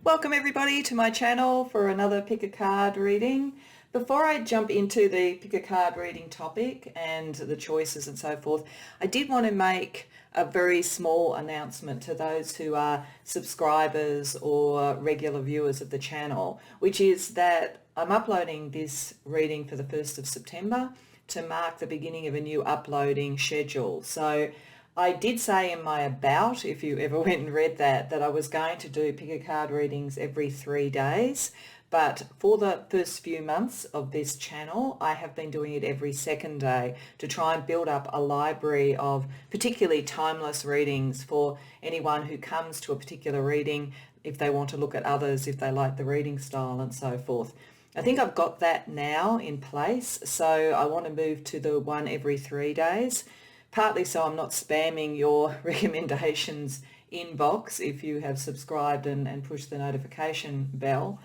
Welcome everybody to my channel for another pick a card reading. Before I jump into the pick a card reading topic and the choices and so forth, I did want to make a very small announcement to those who are subscribers or regular viewers of the channel, which is that I'm uploading this reading for the 1st of September to mark the beginning of a new uploading schedule. So I did say in my about, if you ever went and read that I was going to do pick a card readings every 3 days. But for the first few months of this channel, I have been doing it every second day to try and build up a library of particularly timeless readings for anyone who comes to a particular reading, if they want to look at others, if they like the reading style and so forth. I think I've got that now in place, so I want to move to the one every 3 days. Partly so I'm not spamming your recommendations inbox if you have subscribed and pushed the notification bell,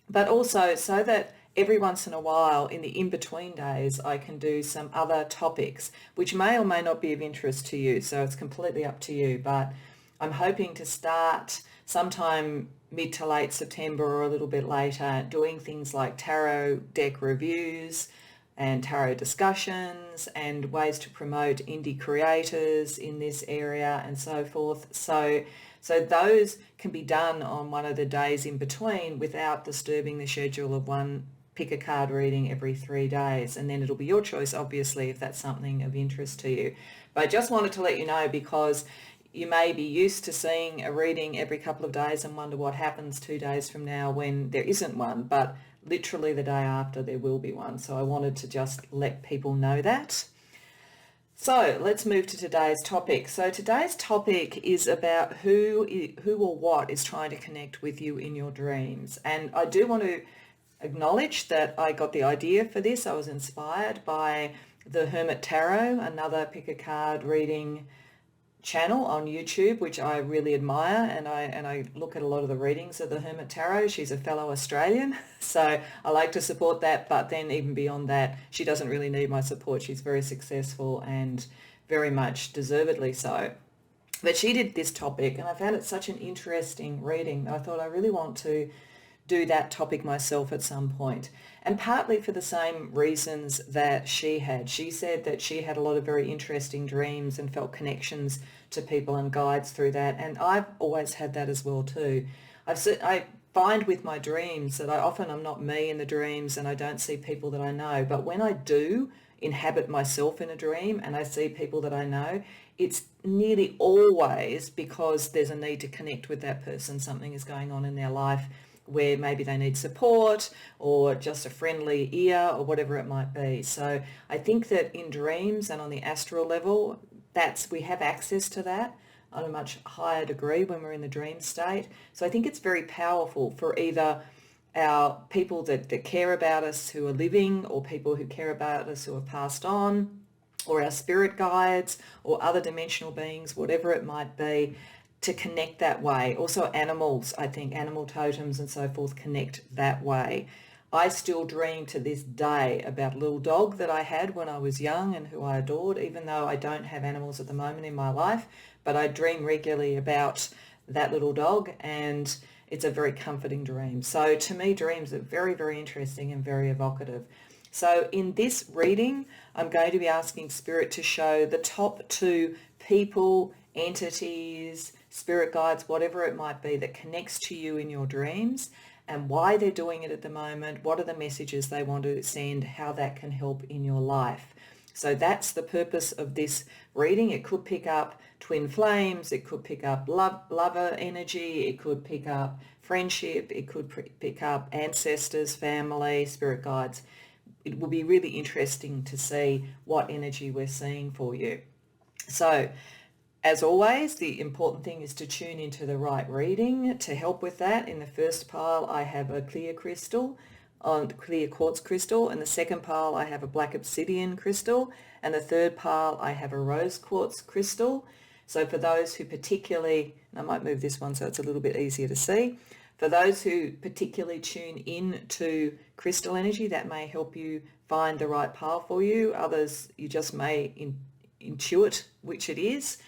but also so that every once in a while in the in-between days I can do some other topics which may or may not be of interest to you, so it's completely up to you. But I'm hoping to start sometime mid to late September or a little bit later doing things like tarot deck reviews and tarot discussions and ways to promote indie creators in this area and so forth. So those can be done on one of the days in between without disturbing the schedule of one pick a card reading every 3 days. And then it'll be your choice, obviously, if that's something of interest to you. But I just wanted to let you know, because you may be used to seeing a reading every couple of days and wonder what happens 2 days from now when there isn't one. But literally the day after there will be one. So I wanted to just let people know that. So let's move to today's topic. So today's topic is about who or what is trying to connect with you in your dreams. And I do want to acknowledge that I got the idea for this. I was inspired by the Hermit Tarot, another pick a card reading channel on YouTube, which I really admire, and I look at a lot of the readings of the Hermit Tarot. She's a fellow Australian, so I like to support that. But then even beyond that, she doesn't really need my support. She's very successful and very much deservedly so. But she did this topic and I found it such an interesting reading. I thought I really want to do that topic myself at some point, and partly for the same reasons that she had. She said that she had a lot of very interesting dreams and felt connections to people and guides through that, and I've always had that as well too. I find with my dreams that I'm not me in the dreams and I don't see people that I know, but when I do inhabit myself in a dream and I see people that I know, it's nearly always because there's a need to connect with that person. Something is going on in their life where maybe they need support or just a friendly ear or whatever it might be. So I think that in dreams and on the astral level, we have access to that on a much higher degree when we're in the dream state. So I think it's very powerful for either our people that care about us who are living, or people who care about us who have passed on, or our spirit guides or other dimensional beings, whatever it might be, to connect that way. Also animals, I think animal totems and so forth connect that way. I still dream to this day about a little dog that I had when I was young and who I adored, even though I don't have animals at the moment in my life, but I dream regularly about that little dog, and it's a very comforting dream. So to me, dreams are very, very interesting and very evocative. So in this reading, I'm going to be asking Spirit to show the top 2 people, entities, spirit guides, whatever it might be, that connects to you in your dreams, and why they're doing it at the moment, what are the messages they want to send, how that can help in your life. So that's the purpose of this reading. It could pick up twin flames, it could pick up lover energy, it could pick up friendship, it could pick up ancestors, family, spirit guides. It will be really interesting to see what energy we're seeing for you. So as always, the important thing is to tune into the right reading. To help with that, in the first pile I have a clear quartz crystal. In the second pile I have a black obsidian crystal. And the third pile I have a rose quartz crystal. So for those who particularly, and I might move this one so it's a little bit easier to see, for those who particularly tune in to crystal energy, that may help you find the right pile for you. Others, you just may intuit which it is.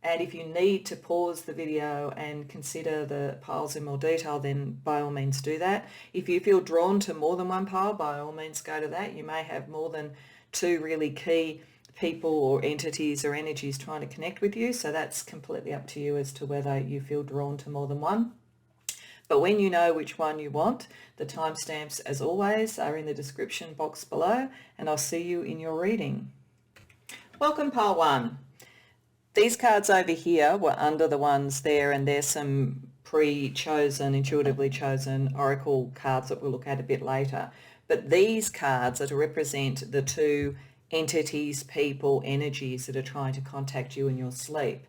And if you need to pause the video and consider the piles in more detail, then by all means do that. If you feel drawn to more than one pile, by all means go to that. You may have more than two really key people or entities or energies trying to connect with you. So that's completely up to you as to whether you feel drawn to more than one. But when you know which one you want, the timestamps, as always, are in the description box below, and I'll see you in your reading. Welcome, pile one. These cards over here were under the ones there, and there's some pre-chosen, intuitively chosen oracle cards that we'll look at a bit later. But these cards are to represent the two entities, people, energies that are trying to contact you in your sleep.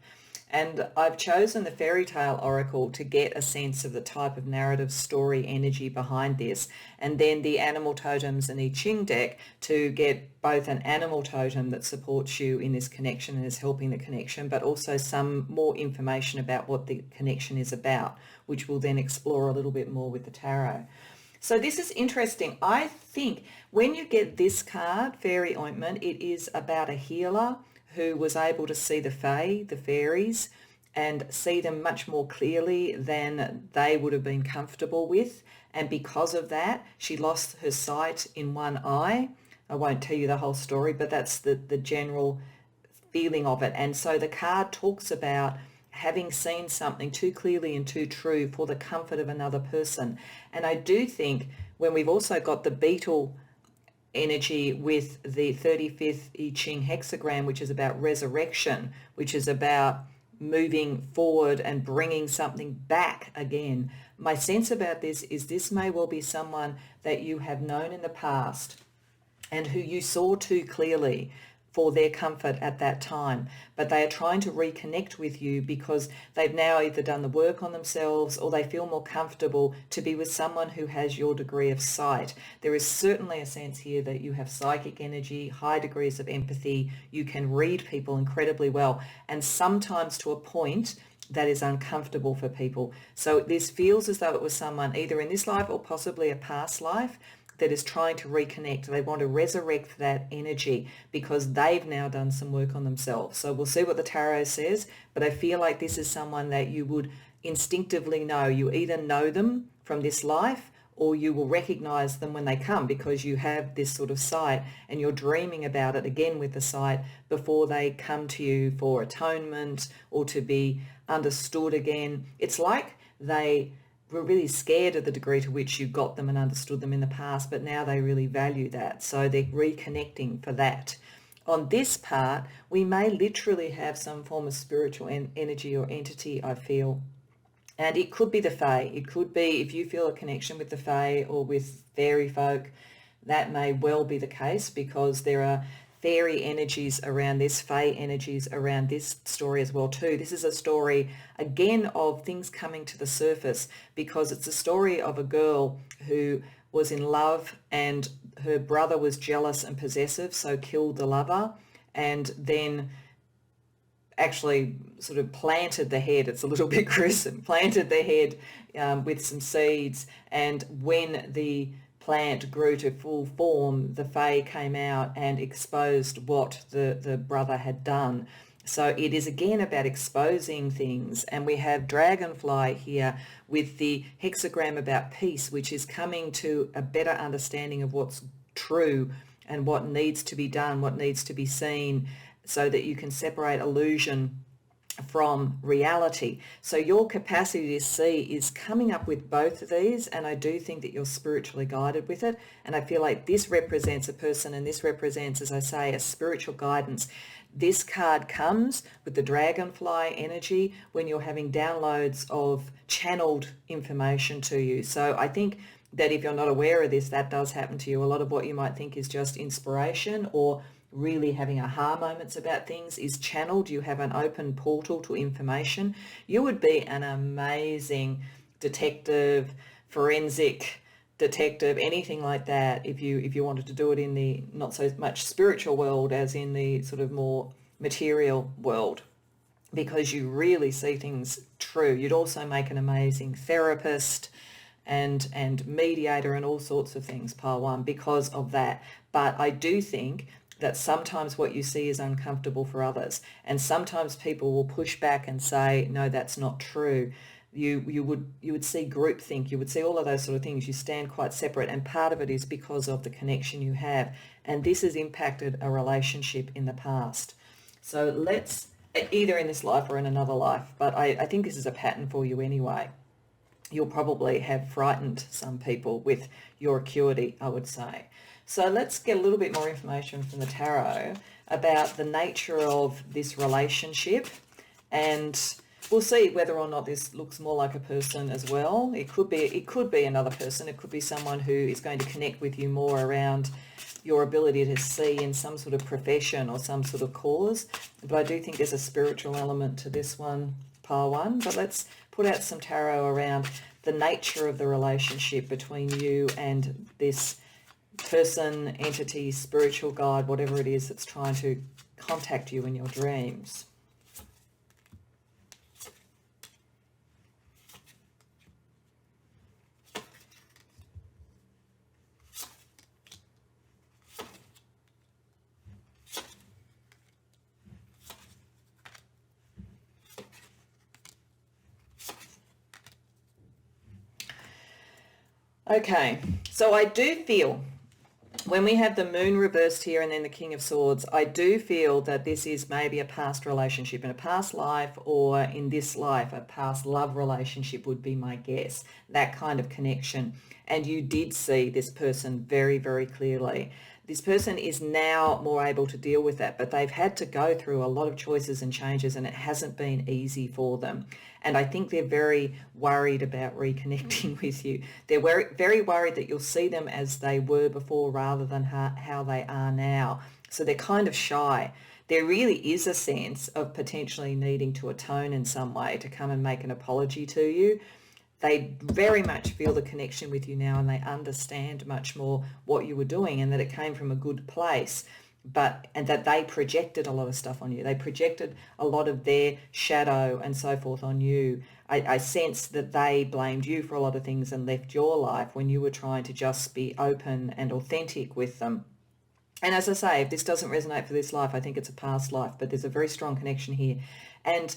And I've chosen the fairy tale oracle to get a sense of the type of narrative, story, energy behind this, and then the animal totems and the Ching deck to get both an animal totem that supports you in this connection and is helping the connection, but also some more information about what the connection is about, which we'll then explore a little bit more with the tarot. So this is interesting. I think when you get this card, Fairy Ointment, it is about a healer who was able to see the Fae, the fairies, and see them much more clearly than they would have been comfortable with. And because of that, she lost her sight in one eye. I won't tell you the whole story, but that's the general feeling of it. And so the card talks about having seen something too clearly and too true for the comfort of another person. And I do think when we've also got the beetle energy with the 35th I Ching hexagram, which is about resurrection, which is about moving forward and bringing something back again. My sense about this is this may well be someone that you have known in the past and who you saw too clearly for their comfort at that time, but they are trying to reconnect with you because they've now either done the work on themselves or they feel more comfortable to be with someone who has your degree of sight. There is certainly a sense here that you have psychic energy, high degrees of empathy, you can read people incredibly well, and sometimes to a point that is uncomfortable for people. So this feels as though it was someone either in this life or possibly a past life that is trying to reconnect. They want to resurrect that energy because they've now done some work on themselves. So we'll see what the tarot says, but I feel like this is someone that you would instinctively know. You either know them from this life or you will recognize them when they come because you have this sort of sight and you're dreaming about it again with the sight before they come to you for atonement or to be understood again. It's like they were really scared of the degree to which you got them and understood them in the past, but now they really value that. So they're reconnecting for that. On this part, we may literally have some form of spiritual energy or entity, I feel. And it could be the Fae. It could be if you feel a connection with the Fae or with fairy folk, that may well be the case because there are fairy energies around this, fae energies around this story as well too. This is a story, again, of things coming to the surface because it's a story of a girl who was in love and her brother was jealous and possessive, so killed the lover, and then actually sort of planted the head, it's a little bit gruesome, planted the head with some seeds, and when the plant grew to full form, the Fae came out and exposed what the brother had done. So it is again about exposing things, and we have dragonfly here with the hexagram about peace, which is coming to a better understanding of what's true and what needs to be done, what needs to be seen, so that you can separate illusion from reality. So your capacity to see is coming up with both of these, and I do think that you're spiritually guided with it, and I feel like this represents a person and this represents, as I say, a spiritual guidance. This card comes with the dragonfly energy when you're having downloads of channeled information to you. So I think that if you're not aware of this, that does happen to you. A lot of what you might think is just inspiration or really having aha moments about things is channeled. You have an open portal to information. You would be an amazing detective, forensic detective, anything like that if you wanted to do it in the not so much spiritual world as in the sort of more material world, because you really see things true. You'd also make an amazing therapist and mediator and all sorts of things, pile one, because of that. But I do think that sometimes what you see is uncomfortable for others. And sometimes people will push back and say, no, that's not true. You would see groupthink, you would see all of those sort of things. You stand quite separate, and part of it is because of the connection you have. And this has impacted a relationship in the past. So let's, either in this life or in another life, but I think this is a pattern for you anyway. You'll probably have frightened some people with your acuity, I would say. So let's get a little bit more information from the tarot about the nature of this relationship, and we'll see whether or not this looks more like a person as well. It could be another person. It could be someone who is going to connect with you more around your ability to see in some sort of profession or some sort of cause. But I do think there's a spiritual element to this one, pile one. But let's put out some tarot around the nature of the relationship between you and this person, entity, spiritual guide, whatever it is that's trying to contact you in your dreams. Okay, so I do feel when we have the moon reversed here and then the King of Swords, I do feel that this is maybe a past relationship in a past life, or in this life, a past love relationship would be my guess, that kind of connection. And you did see this person very, very clearly. This person is now more able to deal with that, but they've had to go through a lot of choices and changes, and it hasn't been easy for them. And I think they're very worried about reconnecting with you. They're very worried that you'll see them as they were before rather than how they are now. So they're kind of shy. There really is a sense of potentially needing to atone in some way, to come and make an apology to you. They very much feel the connection with you now, and they understand much more what you were doing and that it came from a good place. And that they projected a lot of stuff on you. They projected a lot of their shadow and so forth on you. I sense that they blamed you for a lot of things and left your life when you were trying to just be open and authentic with them. And as I say, if this doesn't resonate for this life, I think it's a past life, but there's a very strong connection here. And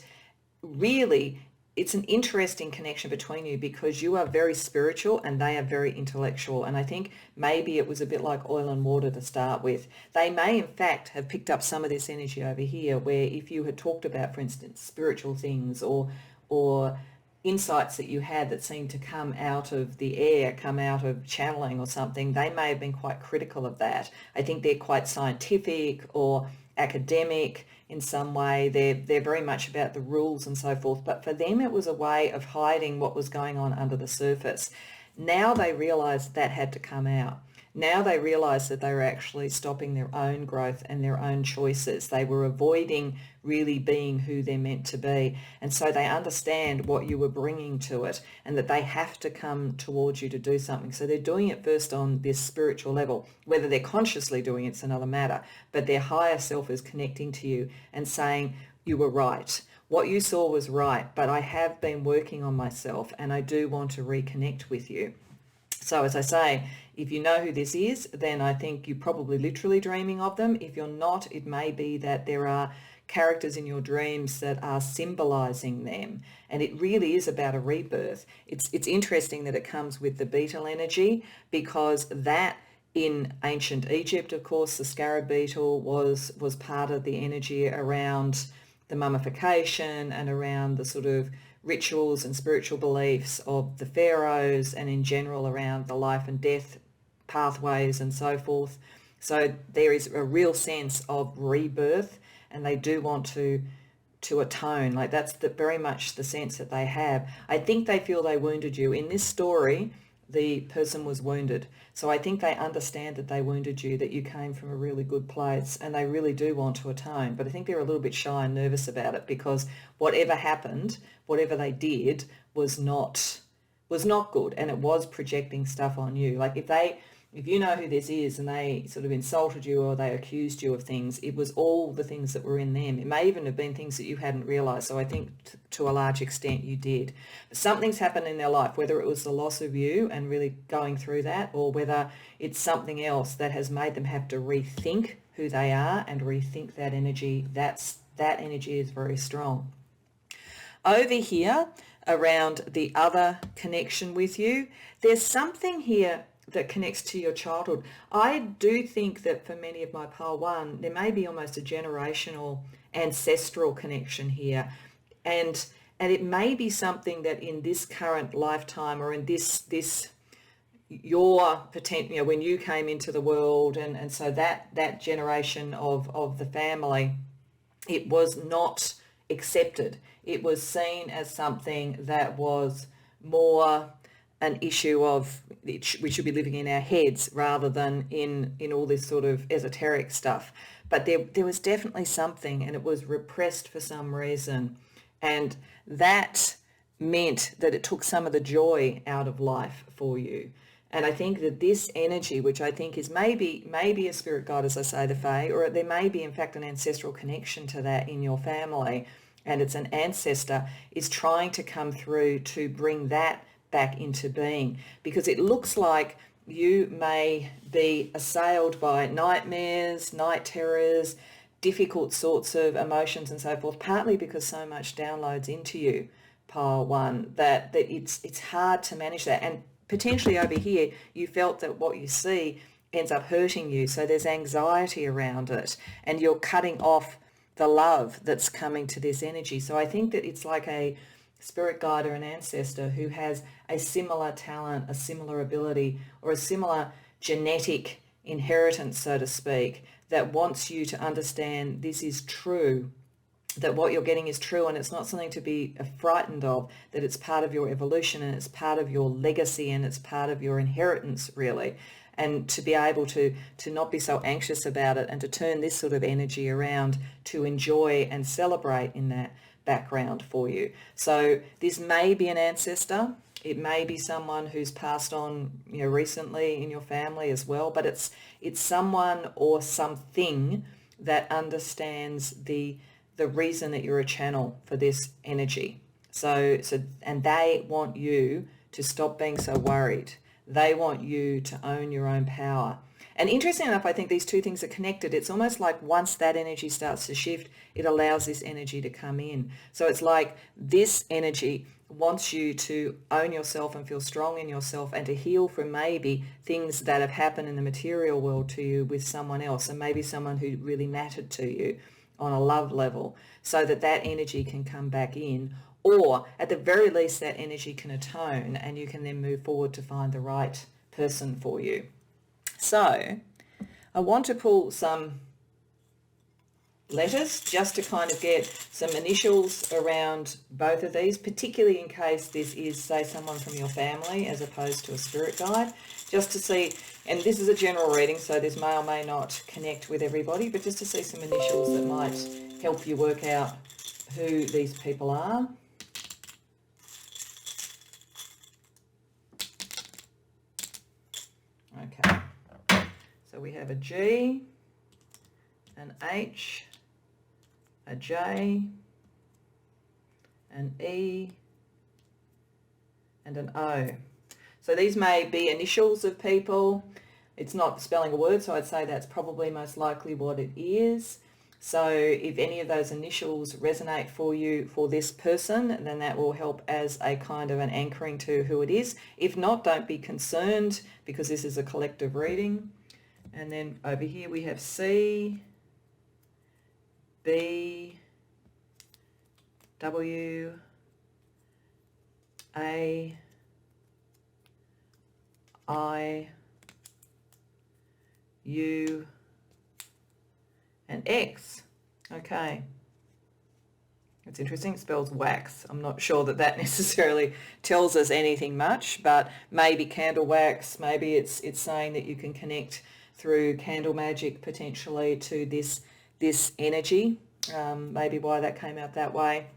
really, it's an interesting connection between you because you are very spiritual and they are very intellectual. And I think maybe it was a bit like oil and water to start with. They may, in fact, have picked up some of this energy over here, where if you had talked about, for instance, spiritual things or insights that you had that seemed to come out of the air, come out of channeling or something, they may have been quite critical of that. I think they're quite scientific or academic in some way. They're very much about the rules and so forth, but for them it was a way of hiding what was going on under the surface. Now they realized that had to come out. Now they realized that they were actually stopping their own growth and their own choices. They were avoiding really being who they're meant to be. And so they understand what you were bringing to it and that they have to come towards you to do something. So they're doing it first on this spiritual level. Whether they're consciously doing it's another matter, but their higher self is connecting to you and saying, you were right. What you saw was right, but I have been working on myself and I do want to reconnect with you. So as I say, if you know who this is, then I think you're probably literally dreaming of them. If you're not, it may be that there are characters in your dreams that are symbolizing them. And it really is about a rebirth. It's interesting that it comes with the beetle energy, because that in ancient Egypt, of course, the scarab beetle was part of the energy around the mummification and around the sort of rituals and spiritual beliefs of the pharaohs, and in general around the life and death pathways and so forth. So there is a real sense of rebirth, and they do want to atone. Like that's very much the sense that they have. I think they feel they wounded you. In this story, the person was wounded. So I think they understand that they wounded you, that you came from a really good place, and they really do want to atone. But I think they're a little bit shy and nervous about it, because whatever happened, whatever they did was not good, and it was projecting stuff on you. Like if they if you know who this is and they sort of insulted you or they accused you of things, it was all the things that were in them. It may even have been things that you hadn't realised. So I think to a large extent you did. But something's happened in their life, whether it was the loss of you and really going through that, or whether it's something else that has made them have to rethink who they are and rethink that energy. That energy is very strong. Over here, around the other connection with you, there's something here that connects to your childhood. I do think that for many of my pile 1, there may be almost a generational ancestral connection here. And it may be something that in this current lifetime, or in this your potential, when you came into the world, and so that generation of the family, it was not accepted. It was seen as something that was more an issue of we should be living in our heads rather than in all this sort of esoteric stuff. But there was definitely something, and it was repressed for some reason. And that meant that it took some of the joy out of life for you. And I think that this energy, which I think is maybe a spirit guide, as I say, the Fae, or there may be in fact an ancestral connection to that in your family, and it's an ancestor, is trying to come through to bring that back into being, because it looks like you may be assailed by nightmares, night terrors, difficult sorts of emotions and so forth, partly because so much downloads into you, pile 1, that it's hard to manage that. And potentially over here, you felt that what you see ends up hurting you, so there's anxiety around it, and you're cutting off the love that's coming to this energy. So I think that it's like a spirit guide or an ancestor who has a similar talent, a similar ability, or a similar genetic inheritance, so to speak, that wants you to understand this is true, that what you're getting is true, and it's not something to be frightened of, that it's part of your evolution and it's part of your legacy and it's part of your inheritance, really. And to be able to not be so anxious about it, and to turn this sort of energy around to enjoy and celebrate in that background for you. So this may be an ancestor. It may be someone who's passed on, recently in your family as well, but it's someone or something that understands the reason that you're a channel for this energy. So and they want you to stop being so worried. They want you to own your own power. And interesting enough, I think these two things are connected. It's almost like once that energy starts to shift, it allows this energy to come in. So it's like this energy wants you to own yourself and feel strong in yourself, and to heal from maybe things that have happened in the material world to you with someone else, and maybe someone who really mattered to you on a love level, so that energy can come back in, or at the very least that energy can atone, and you can then move forward to find the right person for you. So I want to pull some letters just to kind of get some initials around both of these, particularly in case this is, say, someone from your family as opposed to a spirit guide, just to see, and this is a general reading, so this may or may not connect with everybody, but just to see some initials that might help you work out who these people are. Okay. So we have a G, an H, a J, an E, and an O. So these may be initials of people. It's not spelling a word, so I'd say that's probably most likely what it is. So if any of those initials resonate for you for this person, then that will help as a kind of an anchoring to who it is. If not, don't be concerned, because this is a collective reading. And then over here we have C, B, W, A, I, U, and X. Okay. It's interesting, it spells wax. I'm not sure that necessarily tells us anything much, but maybe candle wax, maybe it's saying that you can connect through candle magic potentially to this energy, maybe why that came out that way.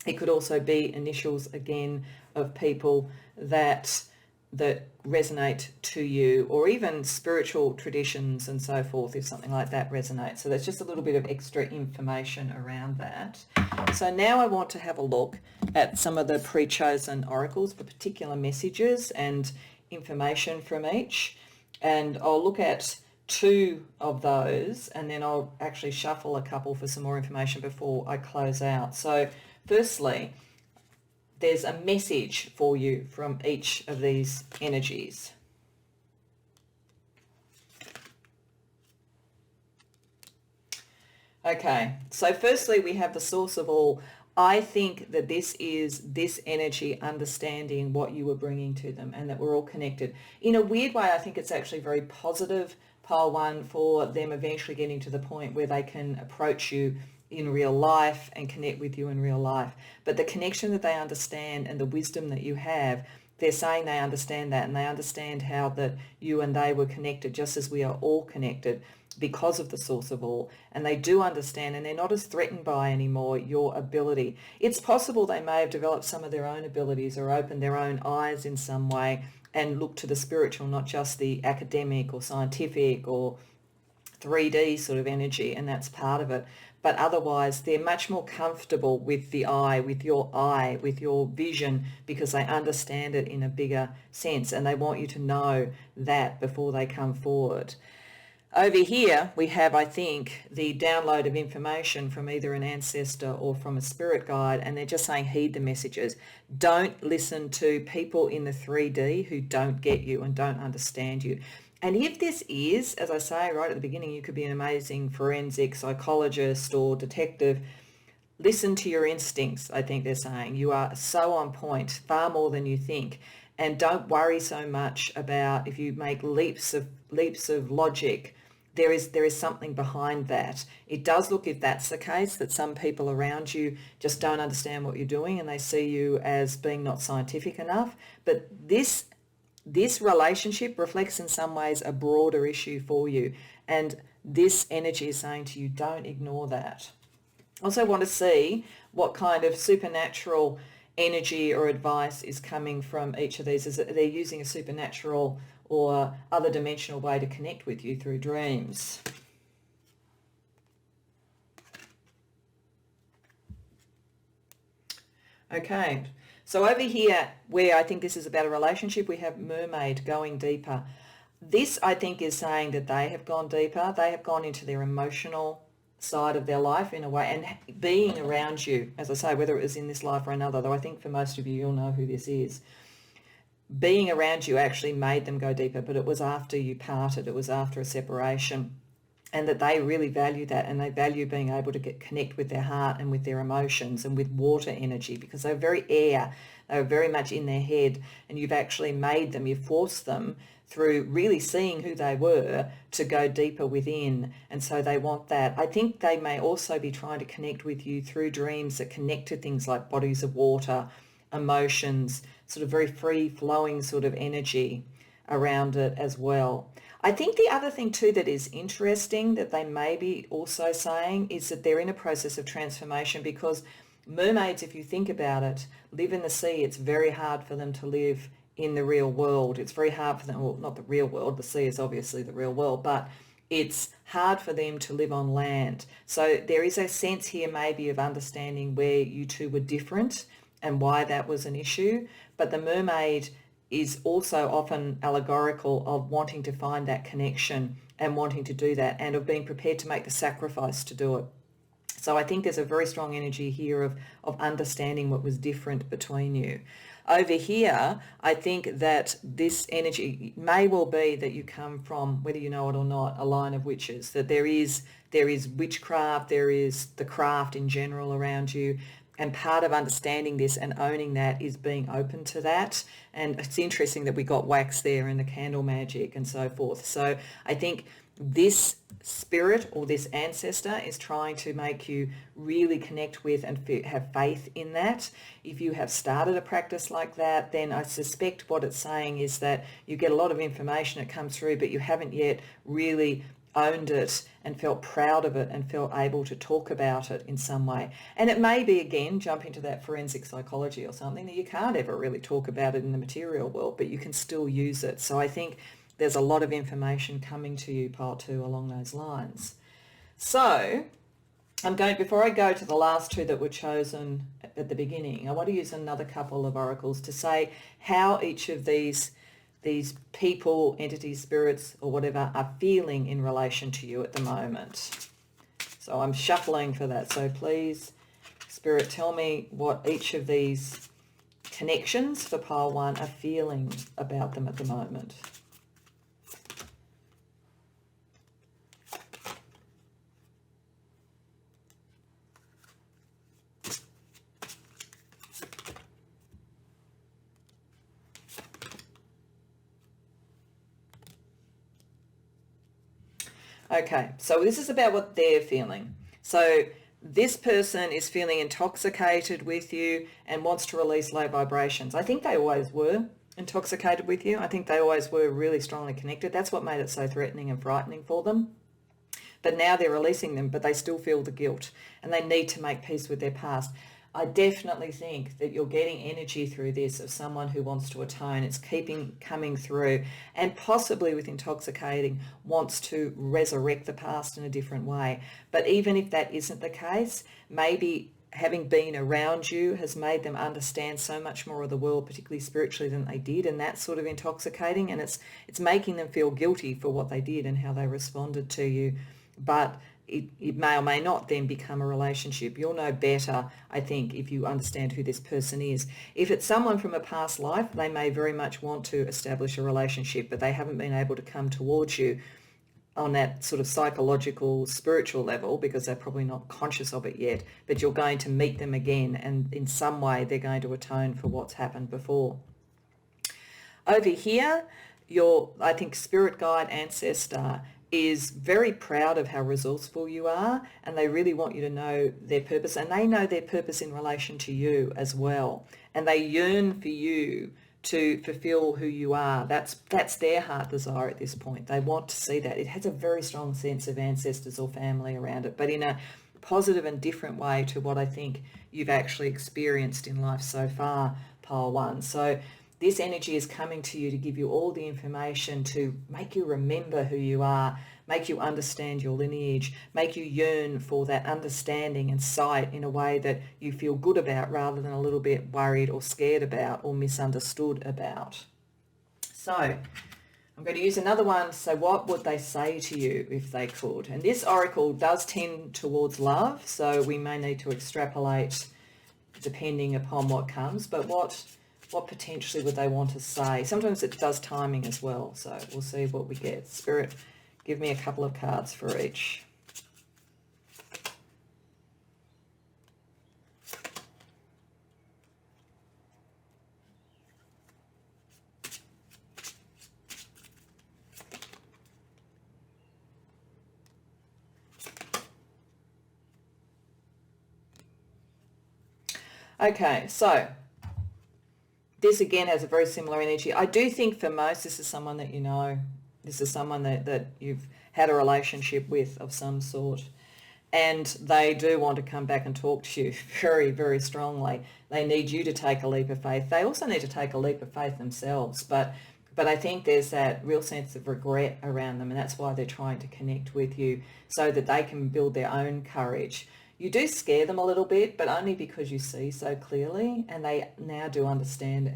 It could also be initials again of people that that resonate to you, or even spiritual traditions and so forth, if something like that resonates. So that's just a little bit of extra information around that. So now I want to have a look at some of the pre-chosen oracles for particular messages and information from each. And I'll look at 2 of those, and then I'll actually shuffle a couple for some more information before I close out. So firstly, there's a message for you from each of these energies. Okay, so firstly we have the source of all. I think that this is this energy understanding what you were bringing to them, and that we're all connected. In a weird way, I think it's actually very positive, pile 1, for them eventually getting to the point where they can approach you in real life and connect with you in real life. But the connection that they understand and the wisdom that you have, they're saying they understand that, and they understand how that you and they were connected just as we are all connected because of the source of all. And they do understand, and they're not as threatened by anymore your ability. It's possible they may have developed some of their own abilities or opened their own eyes in some way and looked to the spiritual, not just the academic or scientific or 3D sort of energy, and that's part of it. But otherwise, they're much more comfortable with the eye, with your vision, because they understand it in a bigger sense, and they want you to know that before they come forward. Over here, we have, I think, the download of information from either an ancestor or from a spirit guide, and they're just saying, heed the messages. Don't listen to people in the 3D who don't get you and don't understand you. And if this is, as I say right at the beginning, you could be an amazing forensic psychologist or detective, listen to your instincts, I think they're saying. You are so on point, far more than you think. And don't worry so much about if you make leaps of logic. There is something behind that. It does look, if that's the case, that some people around you just don't understand what you're doing and they see you as being not scientific enough. But this relationship reflects in some ways a broader issue for you. And this energy is saying to you, don't ignore that. Also want to see what kind of supernatural energy or advice is coming from each of these. Is that they're using a supernatural or other dimensional way to connect with you through dreams. Okay, so over here, where I think this is about a relationship, we have mermaid going deeper. This, I think, is saying that they have gone deeper. They have gone into their emotional side of their life in a way, and being around you, as I say, whether it was in this life or another, though I think for most of you, you'll know who this is. Being around you actually made them go deeper, but it was after you parted. It was after a separation, and that they really value that, and they value being able to connect with their heart and with their emotions and with water energy, because they're very air. They were very much in their head, and you've actually made them, you've forced them through really seeing who they were to go deeper within. And so they want that. I think they may also be trying to connect with you through dreams that connect to things like bodies of water, emotions, sort of very free flowing sort of energy around it as well. I think the other thing too that is interesting that they may be also saying is that they're in a process of transformation, because mermaids, if you think about it, live in the sea. It's very hard for them to live in the real world. It's very hard for them, well, not the real world, the sea is obviously the real world, but it's hard for them to live on land. So there is a sense here maybe of understanding where you two were different and why that was an issue. But the mermaid is also often allegorical of wanting to find that connection and wanting to do that, and of being prepared to make the sacrifice to do it. So I think there's a very strong energy here of understanding what was different between you. Over here, I think that this energy may well be that you come from, whether you know it or not, a line of witches, that there is witchcraft, there is the craft in general around you. And part of understanding this and owning that is being open to that. And it's interesting that we got wax there and the candle magic and so forth. So I think this spirit or this ancestor is trying to make you really connect with and have faith in that. If you have started a practice like that, then I suspect what it's saying is that you get a lot of information that comes through, but you haven't yet really owned it and felt proud of it and felt able to talk about it in some way. And it may be, again, jump into that forensic psychology or something, that you can't ever really talk about it in the material world, but you can still use it. So I think there's a lot of information coming to you, part 2, along those lines. So before I go to the last 2 that were chosen at the beginning, I want to use another couple of oracles to say how each of these people, entities, spirits, or whatever are feeling in relation to you at the moment. So I'm shuffling for that. So please, Spirit, tell me what each of these connections for pile 1 are feeling about them at the moment. Okay, so this is about what they're feeling. So this person is feeling intoxicated with you and wants to release low vibrations. I think they always were intoxicated with you. I think they always were really strongly connected. That's what made it so threatening and frightening for them. But now they're releasing them, but they still feel the guilt and they need to make peace with their past. I definitely think that you're getting energy through this of someone who wants to atone. It's coming through, and possibly with intoxicating wants to resurrect the past in a different way. But even if that isn't the case, maybe having been around you has made them understand so much more of the world, particularly spiritually, than they did, and that's sort of intoxicating, and it's making them feel guilty for what they did and how they responded to you. But it may or may not then become a relationship. You'll know better, I think, if you understand who this person is. If it's someone from a past life, they may very much want to establish a relationship, but they haven't been able to come towards you on that sort of psychological, spiritual level because they're probably not conscious of it yet. But you're going to meet them again, and in some way they're going to atone for what's happened before. Over here, I think spirit guide ancestor is very proud of how resourceful you are, and they really want you to know their purpose, and they know their purpose in relation to you as well, and they yearn for you to fulfill who you are. That's their heart desire at this point. They want to see that. It has a very strong sense of ancestors or family around it, but in a positive and different way to what I think you've actually experienced in life so far, pile 1. So this energy is coming to you to give you all the information to make you remember who you are, make you understand your lineage, make you yearn for that understanding and sight in a way that you feel good about rather than a little bit worried or scared about or misunderstood about. So I'm going to use another one. So what would they say to you if they could? And this oracle does tend towards love, so we may need to extrapolate depending upon what comes, but what potentially would they want to say? Sometimes it does timing as well, so we'll see what we get. Spirit, give me a couple of cards for each. Okay, so this again has a very similar energy. I do think for most this is someone that you know. This is someone that you've had a relationship with of some sort. And they do want to come back and talk to you very, very strongly. They need you to take a leap of faith. They also need to take a leap of faith themselves. But I think there's that real sense of regret around them, and that's why they're trying to connect with you so that they can build their own courage. You do scare them a little bit, but only because you see so clearly, and they now do understand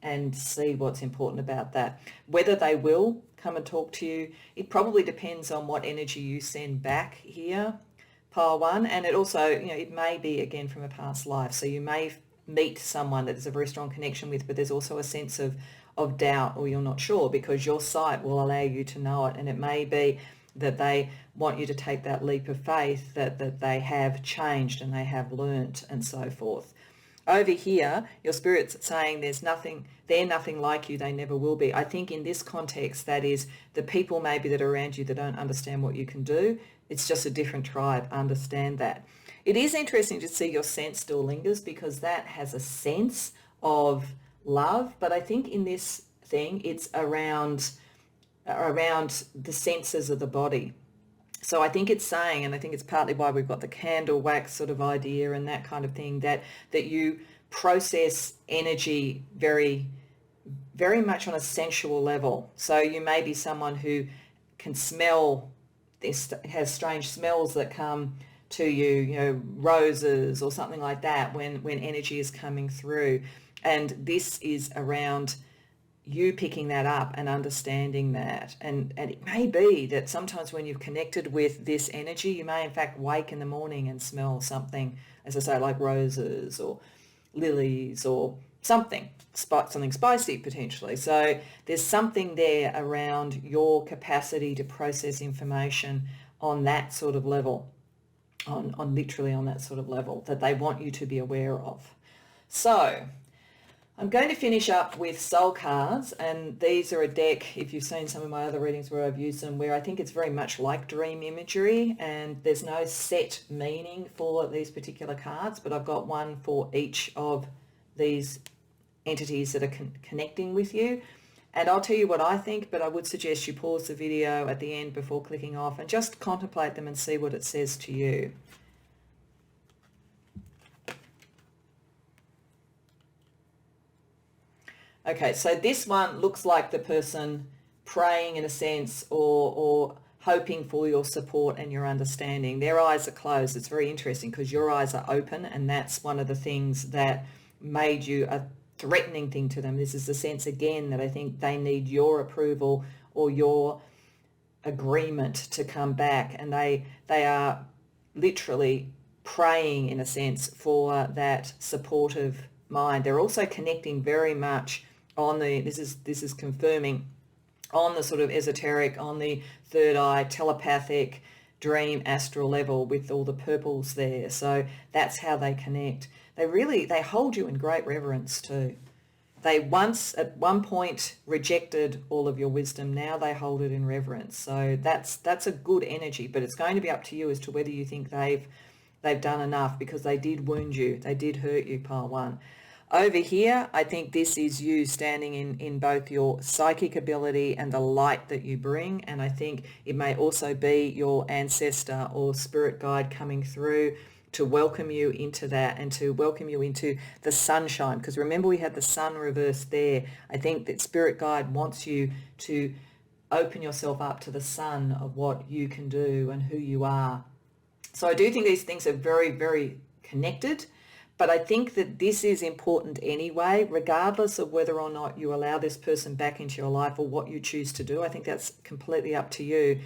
and see what's important about that. Whether they will come and talk to you, it probably depends on what energy you send back here, pile 1, and it also, it may be again from a past life. So you may meet someone that there's a very strong connection with, but there's also a sense of doubt, or you're not sure, because your sight will allow you to know it, and it may be that they want you to take that leap of faith that they have changed and they have learnt and so forth. Over here, your spirit's saying they're nothing like you, they never will be. I think in this context, that is the people maybe that are around you that don't understand what you can do. It's just a different tribe, understand that. It is interesting to see your sense still lingers, because that has a sense of love, but I think in this thing, it's around around the senses of the body. So I think it's saying, and I think it's partly why we've got the candle wax sort of idea and that kind of thing, that you process energy very, very much on a sensual level. So you may be someone who can smell this, has strange smells that come to you, you know, roses or something like that when energy is coming through. And this is around you picking that up and understanding that. And it may be that sometimes when you've connected with this energy, you may in fact wake in the morning and smell something, as I say, like roses or lilies or something spicy potentially. So there's something there around your capacity to process information on that sort of level, on literally on that sort of level that they want you to be aware of. So I'm going to finish up with soul cards, and these are a deck, if you've seen some of my other readings where I've used them, where I think it's very much like dream imagery, and there's no set meaning for these particular cards, but I've got one for each of these entities that are connecting with you. And I'll tell you what I think, but I would suggest you pause the video at the end before clicking off and just contemplate them and see what it says to you. Okay, so this one looks like the person praying in a sense, or hoping for your support and your understanding. Their eyes are closed. It's very interesting because your eyes are open, and that's one of the things that made you a threatening thing to them. This is the sense again that I think they need your approval or your agreement to come back, and they are literally praying in a sense for that supportive mind. They're also connecting very much on the, this is confirming, on the sort of esoteric, on the third eye, telepathic, dream, astral level with all the purples there. So that's how they connect. They hold you in great reverence too. They once, at one point, rejected all of your wisdom. Now they hold it in reverence. So that's a good energy, but it's going to be up to you as to whether you think they've done enough, because they did wound you. They did hurt you, pile one. Over here, I think this is you standing in both your psychic ability and the light that you bring. And I think it may also be your ancestor or spirit guide coming through to welcome you into that and to welcome you into the sunshine. Because remember, we had the sun reversed there. I think that spirit guide wants you to open yourself up to the sun of what you can do and who you are. So I do think these things are very, very connected. But I think that this is important anyway, regardless of whether or not you allow this person back into your life or what you choose to do. I think that's completely up to you.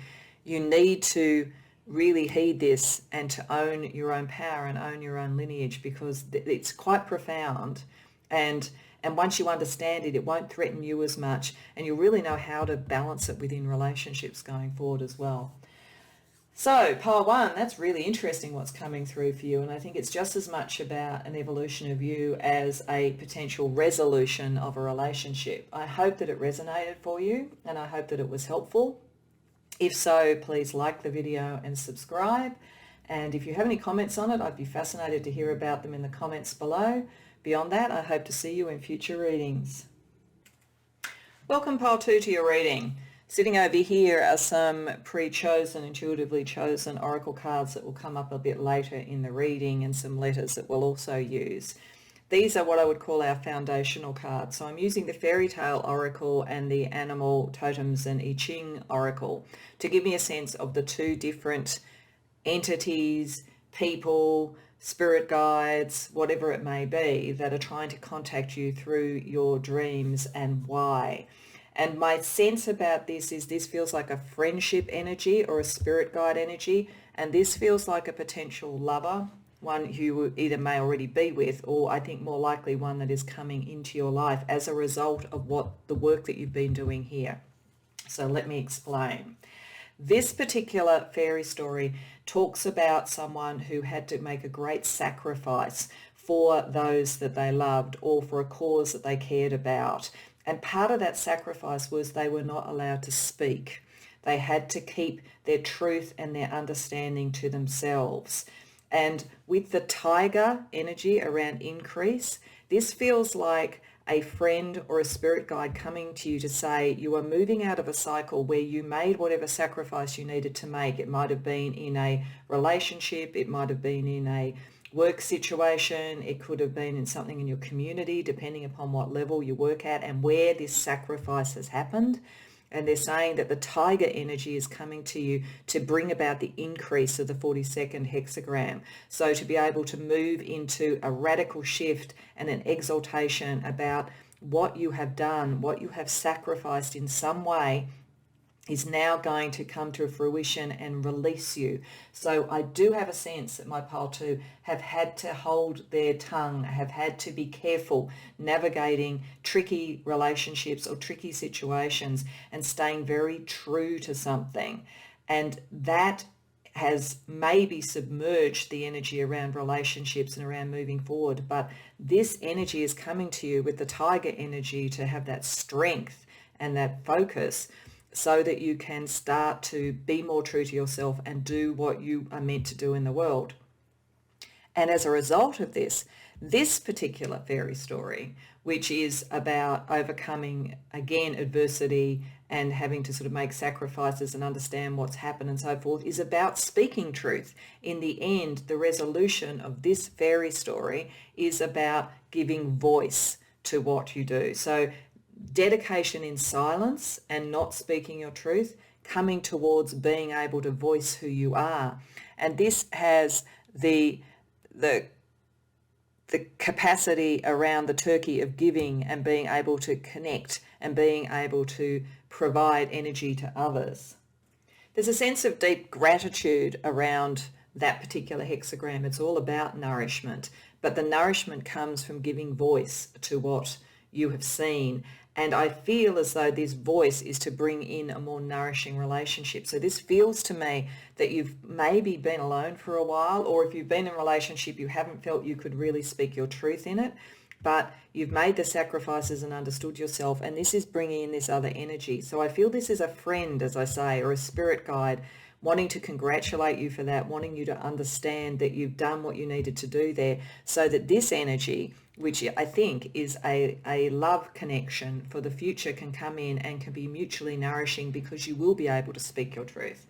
You need to really heed this and to own your own power and own your own lineage, because it's quite profound. And once you understand it, it won't threaten you as much, and you'll really know how to balance it within relationships going forward as well. So, pile one, that's really interesting what's coming through for you, and I think it's just as much about an evolution of you as a potential resolution of a relationship. I hope that it resonated for you, and I hope that it was helpful. If so, please like the video and subscribe. And if you have any comments on it, I'd be fascinated to hear about them in the comments below. Beyond that, I hope to see you in future readings. Welcome, pile two, to your reading. Sitting over here are some pre-chosen, intuitively chosen oracle cards that will come up a bit later in the reading, and some letters that we'll also use. These are what I would call our foundational cards. So I'm using the Fairy Tale Oracle and the Animal, Totems and Ching Oracle to give me a sense of the two different entities, people, spirit guides, whatever it may be, that are trying to contact you through your dreams, and why. And my sense about this is this feels like a friendship energy or a spirit guide energy, and this feels like a potential lover, one who you either may already be with, or I think more likely one that is coming into your life as a result of what the work that you've been doing here. So let me explain. This particular fairy story talks about someone who had to make a great sacrifice for those that they loved or for a cause that they cared about. And part of that sacrifice was they were not allowed to speak. They had to keep their truth and their understanding to themselves. And with the tiger energy around increase, this feels like a friend or a spirit guide coming to you to say you are moving out of a cycle where you made whatever sacrifice you needed to make. It might have been in a relationship, it might have been in a work situation, it could have been in something in your community, depending upon what level you work at and where this sacrifice has happened. And they're saying that the tiger energy is coming to you to bring about the increase of the 42nd hexagram. So to be able to move into a radical shift and an exaltation about what you have done, what you have sacrificed in some way, is now going to come to fruition and release you. So I do have a sense that my pile 2 have had to hold their tongue, have had to be careful navigating tricky relationships or tricky situations and staying very true to something. And that has maybe submerged the energy around relationships and around moving forward. But this energy is coming to you with the tiger energy to have that strength and that focus, so that you can start to be more true to yourself and do what you are meant to do in the world. And as a result of this particular fairy story, which is about overcoming, again, adversity and having to sort of make sacrifices and understand what's happened and so forth, is about speaking truth. In the end, the resolution of this fairy story is about giving voice to what you do. So dedication in silence and not speaking your truth, coming towards being able to voice who you are. And this has the capacity around the turkey of giving and being able to connect and being able to provide energy to others. There's a sense of deep gratitude around that particular hexagram. It's all about nourishment, but the nourishment comes from giving voice to what you have seen. And I feel as though this voice is to bring in a more nourishing relationship. So this feels to me that you've maybe been alone for a while, or if you've been in a relationship, you haven't felt you could really speak your truth in it, but you've made the sacrifices and understood yourself, and this is bringing in this other energy. So I feel this is a friend, as I say, or a spirit guide, wanting to congratulate you for that, wanting you to understand that you've done what you needed to do there, so that this energy, which I think is a love connection for the future, can come in and can be mutually nourishing, because you will be able to speak your truth.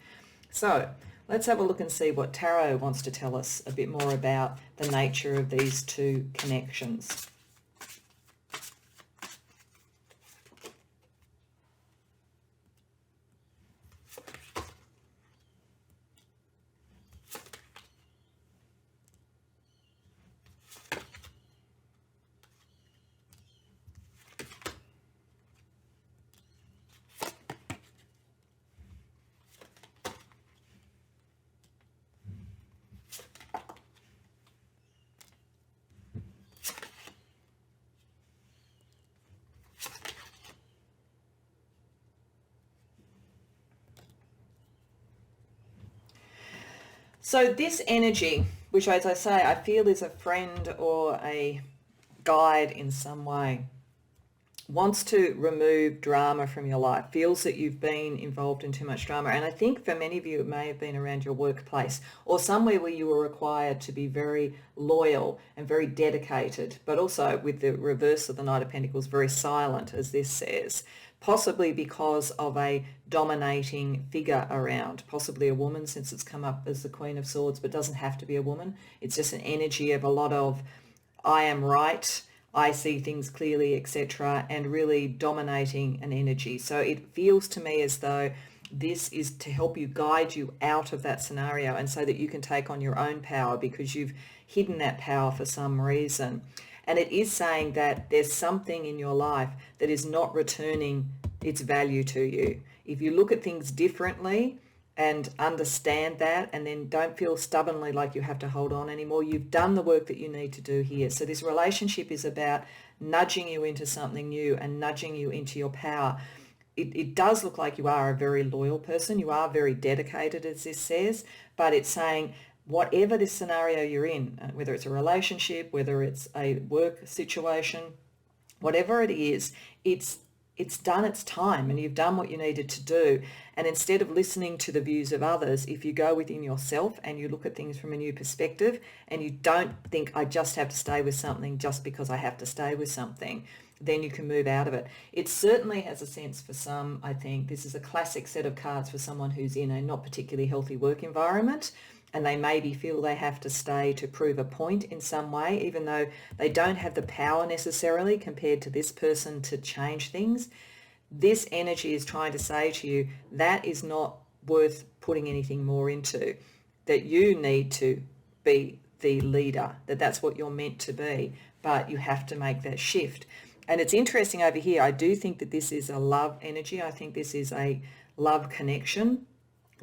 So let's have a look and see what Tarot wants to tell us a bit more about the nature of these two connections. So this energy, which, as I say, I feel is a friend or a guide in some way, wants to remove drama from your life, feels that you've been involved in too much drama. And I think for many of you, it may have been around your workplace or somewhere where you were required to be very loyal and very dedicated, but also, with the reverse of the Knight of Pentacles, very silent, as this says, possibly because of a dominating figure around, possibly a woman, since it's come up as the Queen of Swords, but doesn't have to be a woman. It's just an energy of a lot of I am right, I see things clearly, etc., and really dominating an energy. So it feels to me as though this is to help you, guide you out of that scenario, and so that you can take on your own power, because you've hidden that power for some reason. And it is saying that there's something in your life that is not returning its value to you. If you look at things differently and understand that, and then don't feel stubbornly like you have to hold on anymore, you've done the work that you need to do here. So this relationship is about nudging you into something new and nudging you into your power. It does look like you are a very loyal person. You are very dedicated, as this says, but it's saying whatever this scenario you're in, whether it's a relationship, whether it's a work situation, whatever it is, it's done its time and you've done what you needed to do. And instead of listening to the views of others, if you go within yourself and you look at things from a new perspective, and you don't think I just have to stay with something just because I have to stay with something, then you can move out of it. It certainly has a sense for some, I think. This is a classic set of cards for someone who's in a not particularly healthy work environment, and they maybe feel they have to stay to prove a point in some way, even though they don't have the power necessarily compared to this person to change things. This energy is trying to say to you, that is not worth putting anything more into, that you need to be the leader, that that's what you're meant to be, but you have to make that shift. And it's interesting over here, I do think that this is a love energy. I think this is a love connection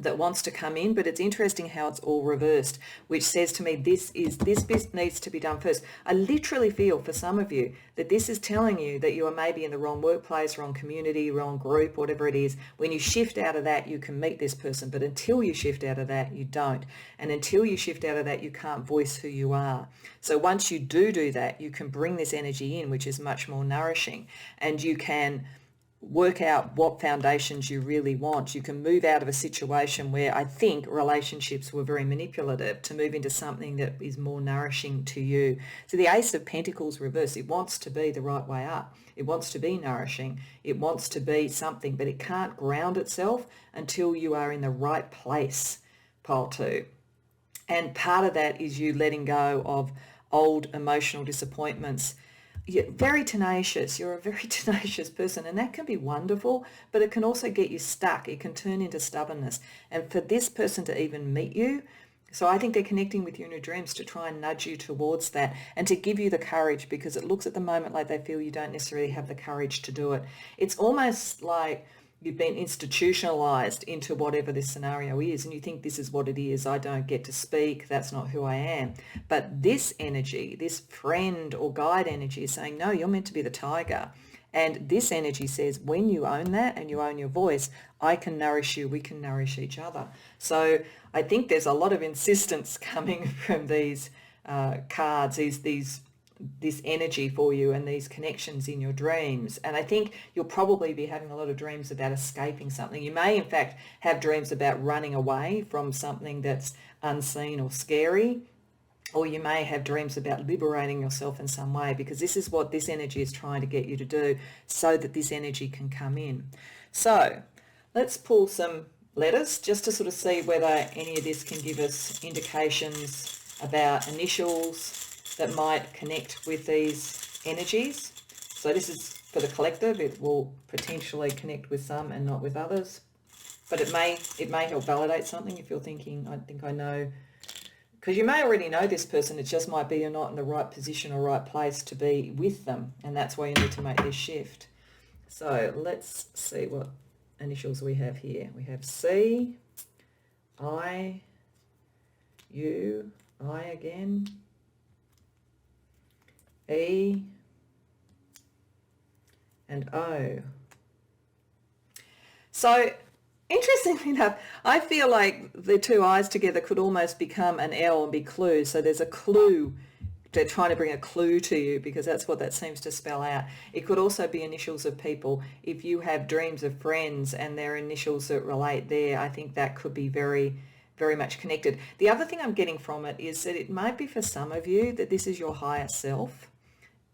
that wants to come in, but it's interesting how it's all reversed, which says to me this bit needs to be done first. I literally feel for some of you that this is telling you that you are maybe in the wrong workplace, wrong community, wrong group, whatever it is. When you shift out of that, you can meet this person, but until you shift out of that, you don't. And until you shift out of that, you can't voice who you are. So once you do that, you can bring this energy in, which is much more nourishing, and you can work out what foundations you really want. You can move out of a situation where I think relationships were very manipulative to move into something that is more nourishing to you. So the Ace of Pentacles reverse, it wants to be the right way up. It wants to be nourishing. It wants to be something, but it can't ground itself until you are in the right place, pile 2. And part of that is you letting go of old emotional disappointments. You're very tenacious. You're a very tenacious person, and that can be wonderful, but it can also get you stuck. It can turn into stubbornness. And for this person to even meet you, so I think they're connecting with you in your dreams to try and nudge you towards that and to give you the courage, because it looks at the moment like they feel you don't necessarily have the courage to do it. It's almost like you've been institutionalized into whatever this scenario is, and you think this is what it is. I don't get to speak. That's not who I am. But this energy, this friend or guide energy is saying, no, you're meant to be the tiger. And this energy says, when you own that and you own your voice, I can nourish you. We can nourish each other. So I think there's a lot of insistence coming from these cards, this energy for you and these connections in your dreams. And I think you'll probably be having a lot of dreams about escaping something. You may in fact have dreams about running away from something that's unseen or scary, or you may have dreams about liberating yourself in some way, because this is what this energy is trying to get you to do so that this energy can come in. So let's pull some letters just to sort of see whether any of this can give us indications about initials that might connect with these energies. So this is for the collective. It will potentially connect with some and not with others, but it may help validate something if you're thinking, I think I know, because you may already know this person. It just might be you're not in the right position or right place to be with them, and that's why you need to make this shift. So let's see what initials we have here. We have C, I, U, I again, E, and O. So interestingly enough, I feel like the two I's together could almost become an L and be clue. So there's a clue. They're trying to bring a clue to you, because that's what that seems to spell out. It could also be initials of people. If you have dreams of friends and their initials that relate there, I think that could be very, very much connected. The other thing I'm getting from it is that it might be for some of you that this is your higher self,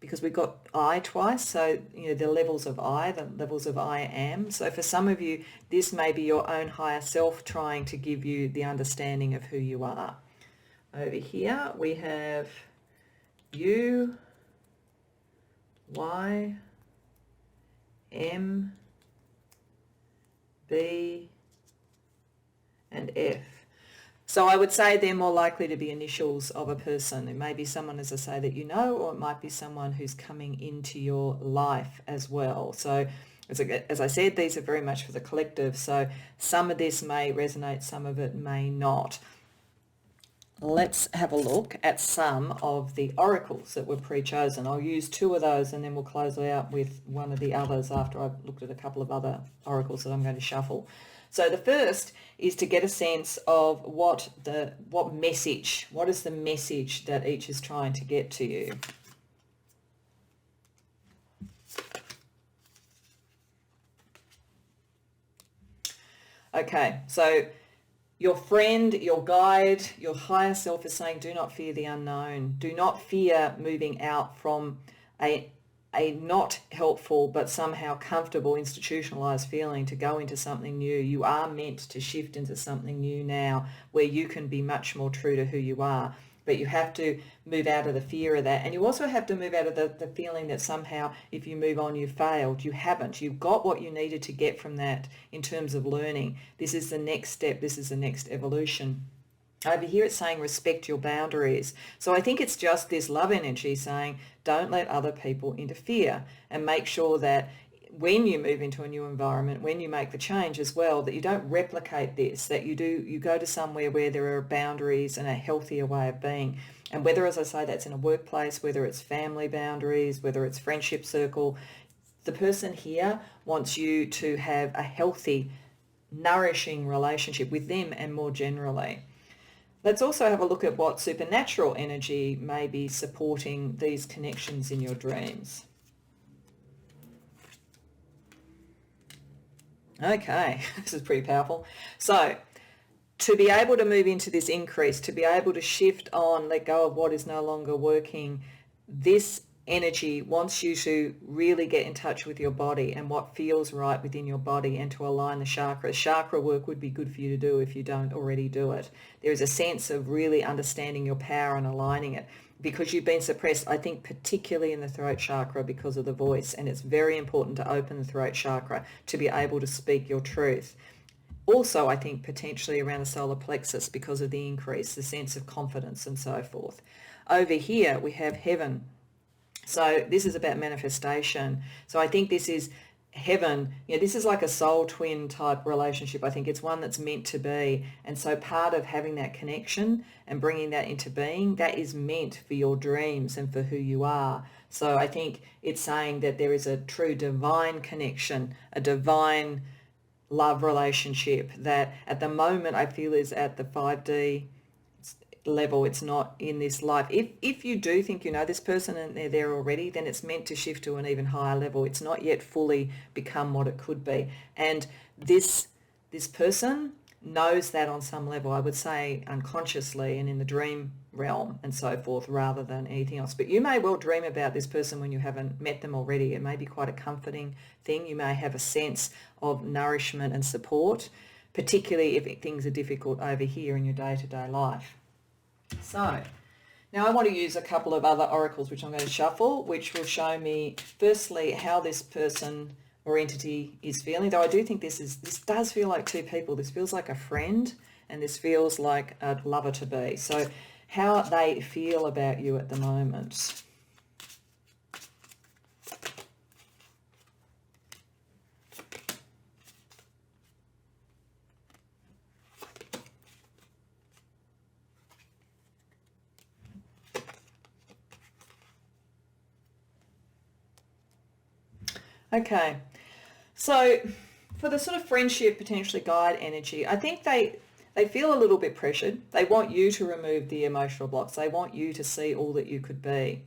because we've got I twice, so you know the levels of I, the levels of I am. So for some of you, this may be your own higher self trying to give you the understanding of who you are. Over here we have U, Y, M, B, and F. So I would say they're more likely to be initials of a person. It may be someone, as I say, that you know, or it might be someone who's coming into your life as well. So as I said, these are very much for the collective. So some of this may resonate, some of it may not. Let's have a look at some of the oracles that were pre-chosen. I'll use two of those and then we'll close out with one of the others after I've looked at a couple of other oracles that I'm going to shuffle. So the first is to get a sense of what is the message that each is trying to get to you. Okay, so your friend, your guide, your higher self is saying, do not fear the unknown. Do not fear moving out from a a not helpful but somehow comfortable institutionalized feeling to go into something new. You are meant to shift into something new now where you can be much more true to who you are. But you have to move out of the fear of that. And you also have to move out of the feeling that somehow if you move on, you failed. You haven't. You've got what you needed to get from that in terms of learning. This is the next step. This is the next evolution. Over here it's saying respect your boundaries. So I think it's just this love energy saying don't let other people interfere, and make sure that when you move into a new environment, when you make the change as well, that you don't replicate this, that you go to somewhere where there are boundaries and a healthier way of being. And whether, as I say, that's in a workplace, whether it's family boundaries, whether it's friendship circle, the person here wants you to have a healthy, nourishing relationship with them and more generally. Let's also have a look at what supernatural energy may be supporting these connections in your dreams. Okay, this is pretty powerful. So to be able to move into this increase, to be able to shift on, let go of what is no longer working, this energy wants you to really get in touch with your body and what feels right within your body, and to align the chakras. Chakra work would be good for you to do if you don't already do it. There is a sense of really understanding your power and aligning it, because you've been suppressed, I think, particularly in the throat chakra because of the voice, and it's very important to open the throat chakra to be able to speak your truth. Also, I think potentially around the solar plexus because of the increase, the sense of confidence and so forth. Over here we have heaven. So this is about manifestation. So I think this is heaven. This is like a soul twin type relationship. I think it's one that's meant to be. And so part of having that connection and bringing that into being, that is meant for your dreams and for who you are. So I think it's saying that there is a true divine connection, a divine love relationship that at the moment I feel is at the 5D level. It's not in this life. If you do think you know this person and they're there already, then it's meant to shift to an even higher level. It's not yet fully become what it could be. And this person knows that on some level, I would say unconsciously and in the dream realm and so forth, rather than anything else. But you may well dream about this person when you haven't met them already. It may be quite a comforting thing. You may have a sense of nourishment and support, particularly if things are difficult over here in your day-to-day life. So now I want to use a couple of other oracles which I'm going to shuffle, which will show me firstly how this person or entity is feeling. Though I do think this does feel like two people. This feels like a friend and this feels like a lover to be. So how they feel about you at the moment. Okay, so for the sort of friendship, potentially guide energy, I think they feel a little bit pressured. They want you to remove the emotional blocks. They want you to see all that you could be.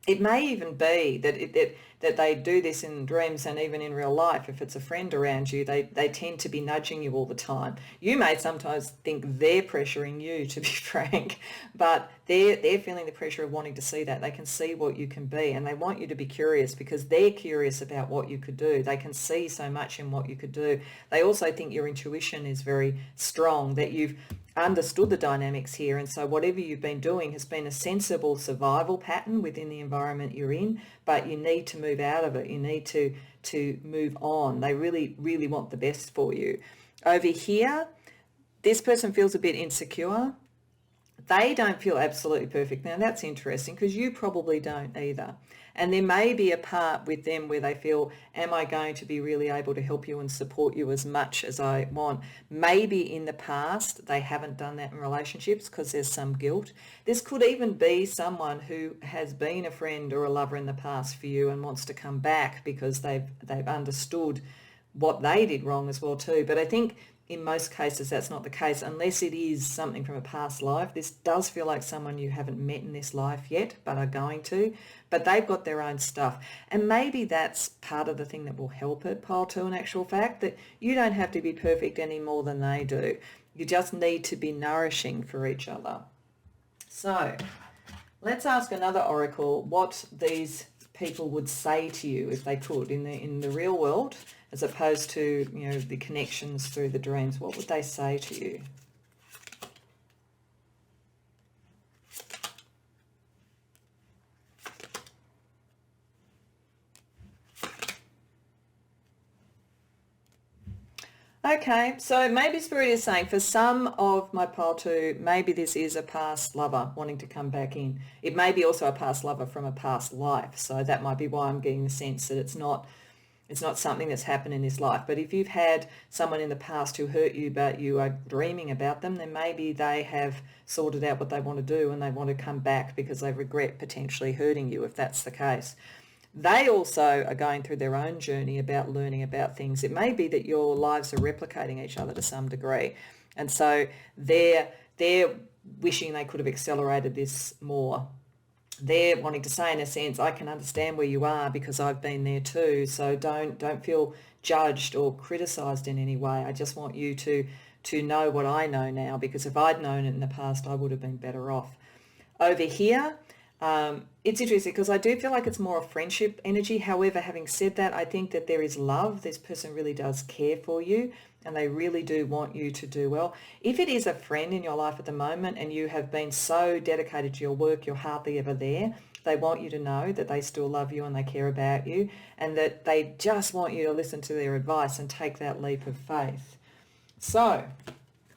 It may even be that they do this in dreams and even in real life. If it's a friend around you, they tend to be nudging you all the time. You may sometimes think they're pressuring you, to be frank, but they're feeling the pressure of wanting to see that. They can see what you can be, and they want you to be curious because they're curious about what you could do. They can see so much in what you could do. They also think your intuition is very strong, that you've understood the dynamics here, and so whatever you've been doing has been a sensible survival pattern within the environment you're in, but you need to move out of it. You need to move on. They really, really want the best for you. Over here, this person feels a bit insecure. They don't feel absolutely perfect. Now that's interesting because you probably don't either. And there may be a part with them where they feel, am I going to be really able to help you and support you as much as I want? Maybe in the past they haven't done that in relationships because there's some guilt. This could even be someone who has been a friend or a lover in the past for you and wants to come back because they've understood what they did wrong as well too. But I think in most cases that's not the case unless it is something from a past life. This does feel like someone you haven't met in this life yet but are going to, but they've got their own stuff. And maybe that's part of the thing that will help it, pile two, in actual fact, that you don't have to be perfect any more than they do. You just need to be nourishing for each other. So let's ask another oracle what these people would say to you if they could in the real world, as opposed to, you know, the connections through the dreams? What would they say to you? Okay, so maybe Spirit is saying for some of my pile 2, maybe this is a past lover wanting to come back in. It may be also a past lover from a past life, so that might be why I'm getting the sense that it's not something that's happened in this life. But if you've had someone in the past who hurt you, but you are dreaming about them, then maybe they have sorted out what they want to do and they want to come back because they regret potentially hurting you, if that's the case. They also are going through their own journey about learning about things. It may be that your lives are replicating each other to some degree. And so they're wishing they could have accelerated this more. They're wanting to say, in a sense, I can understand where you are because I've been there too. So don't feel judged or criticised in any way. I just want you to know what I know now, because if I'd known it in the past, I would have been better off. Over here, it's interesting because I do feel like it's more a friendship energy. However, having said that, I think that there is love. This person really does care for you and they really do want you to do well. If it is a friend in your life at the moment and you have been so dedicated to your work, you're hardly ever there, they want you to know that they still love you and they care about you, and that they just want you to listen to their advice and take that leap of faith. So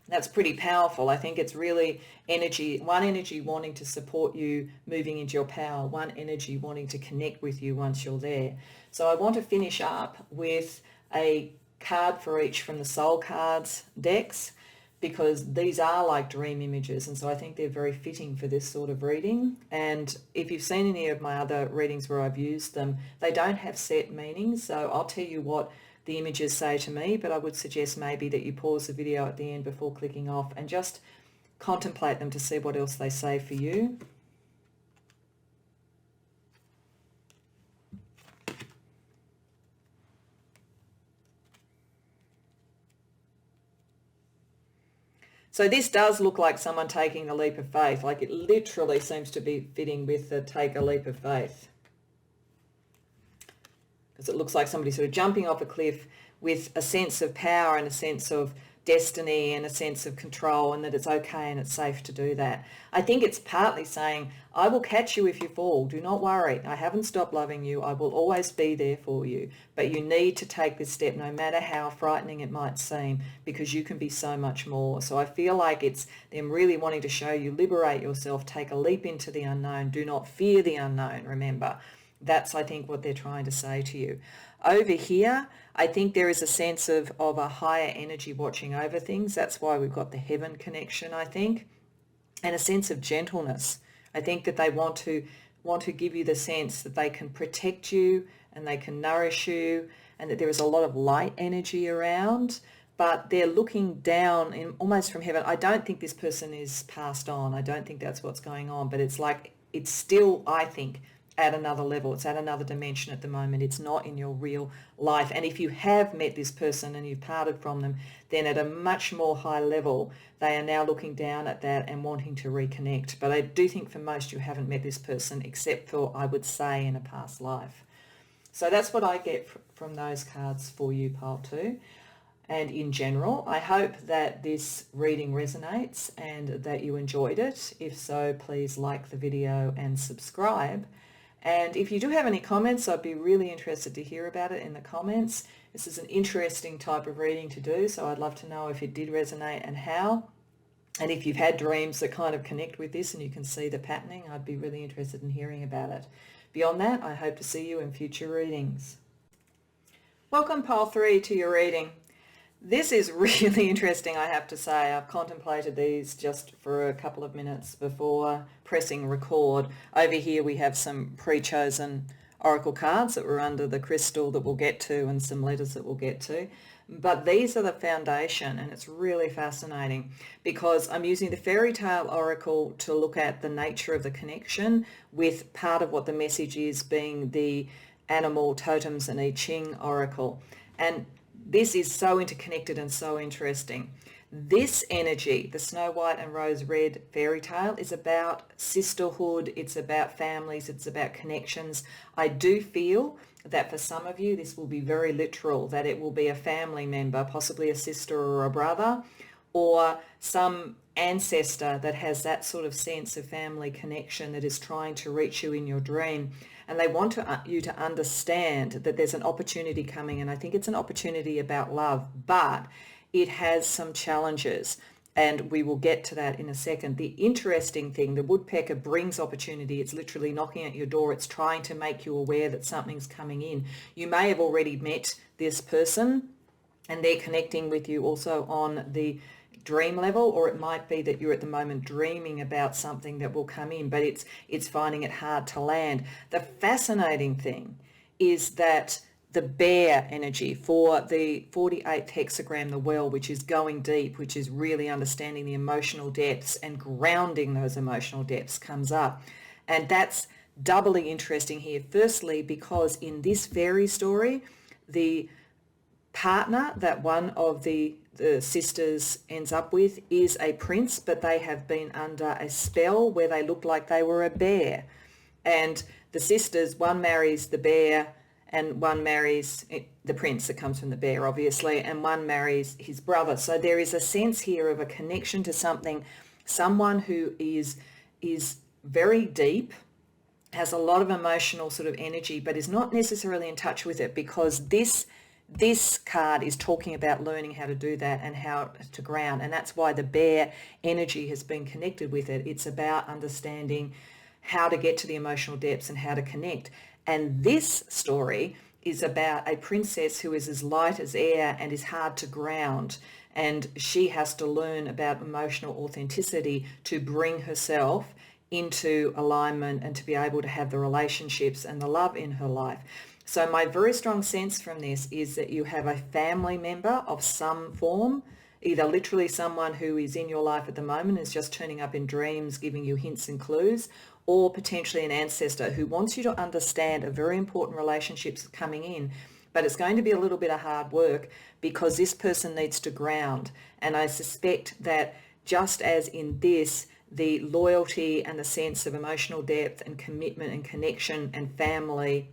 that's pretty powerful. I think it's really one energy wanting to support you moving into your power, one energy wanting to connect with you once you're there. So I want to finish up with a card for each from the Soul Cards decks, because these are like dream images, and so I think they're very fitting for this sort of reading. And if you've seen any of my other readings where I've used them, they don't have set meanings, so I'll tell you what the images say to me, but I would suggest maybe that you pause the video at the end before clicking off and just contemplate them to see what else they say for you. So this does look like someone taking a leap of faith, like it literally seems to be fitting with the take a leap of faith. Because it looks like somebody sort of jumping off a cliff with a sense of power and a sense of destiny and a sense of control, and that it's okay and it's safe to do that. I think it's partly saying, I will catch you if you fall. Do not worry. I haven't stopped loving you. I will always be there for you. But you need to take this step no matter how frightening it might seem, because you can be so much more. So I feel like it's them really wanting to show you, liberate yourself, take a leap into the unknown. Do not fear the unknown, remember. That's, I think, what they're trying to say to you. Over here, I think there is a sense of a higher energy watching over things. That's why we've got the heaven connection, I think, and a sense of gentleness. I think that they want to give you the sense that they can protect you and they can nourish you, and that there is a lot of light energy around, but they're looking down in almost from heaven. I don't think this person is passed on. I don't think that's what's going on, but it's like it's still, I think, at another level. It's at another dimension at the moment. It's not in your real life. And if you have met this person and you've parted from them, then at a much more high level, they are now looking down at that and wanting to reconnect. But I do think for most you haven't met this person, except for, I would say, in a past life. So that's what I get from those cards for you, pile 2. And in general, I hope that this reading resonates and that you enjoyed it. If so, please like the video and subscribe. And if you do have any comments, I'd be really interested to hear about it in the comments. This is an interesting type of reading to do, so I'd love to know if it did resonate and how. And if you've had dreams that kind of connect with this and you can see the patterning, I'd be really interested in hearing about it. Beyond that, I hope to see you in future readings. Welcome, pile 3, to your reading. This is really interesting, I have to say. I've contemplated these just for a couple of minutes before pressing record. Over here we have some pre-chosen oracle cards that were under the crystal that we'll get to, and some letters that we'll get to. But these are the foundation, and it's really fascinating because I'm using the fairy tale oracle to look at the nature of the connection, with part of what the message is being the animal totems and Ching oracle. And this is so interconnected and so interesting. This energy, the Snow White and Rose Red fairy tale, is about sisterhood, it's about families, it's about connections. I do feel that for some of you this will be very literal, that it will be a family member, possibly a sister or a brother, or some ancestor that has that sort of sense of family connection that is trying to reach you in your dream. And they want you to understand that there's an opportunity coming, and I think it's an opportunity about love, but it has some challenges, and we will get to that in a second. The interesting thing, the woodpecker brings opportunity. It's literally knocking at your door. It's trying to make you aware that something's coming in. You may have already met this person and they're connecting with you also on the dream level, or it might be that you're at the moment dreaming about something that will come in, but it's finding it hard to land. The fascinating thing is that the bear energy for the 48th hexagram, the well, which is going deep, which is really understanding the emotional depths and grounding those emotional depths, comes up. And that's doubly interesting here. Firstly, because in this fairy story, the partner that one of the sisters ends up with is a prince, but they have been under a spell where they look like they were a bear. And the sisters, one marries the bear and one marries the prince that comes from the bear, obviously, and one marries his brother. So there is a sense here of a connection to something, someone who is very deep, has a lot of emotional sort of energy, but is not necessarily in touch with it, because this card is talking about learning how to do that and how to ground. And that's why the bear energy has been connected with it. It's about understanding how to get to the emotional depths and how to connect. And this story is about a princess who is as light as air and is hard to ground. And she has to learn about emotional authenticity to bring herself into alignment and to be able to have the relationships and the love in her life. So my very strong sense from this is that you have a family member of some form, either literally someone who is in your life at the moment, is just turning up in dreams, giving you hints and clues, or potentially an ancestor who wants you to understand a very important relationship's coming in, but it's going to be a little bit of hard work because this person needs to ground. And I suspect that just as in this, the loyalty and the sense of emotional depth and commitment and connection and family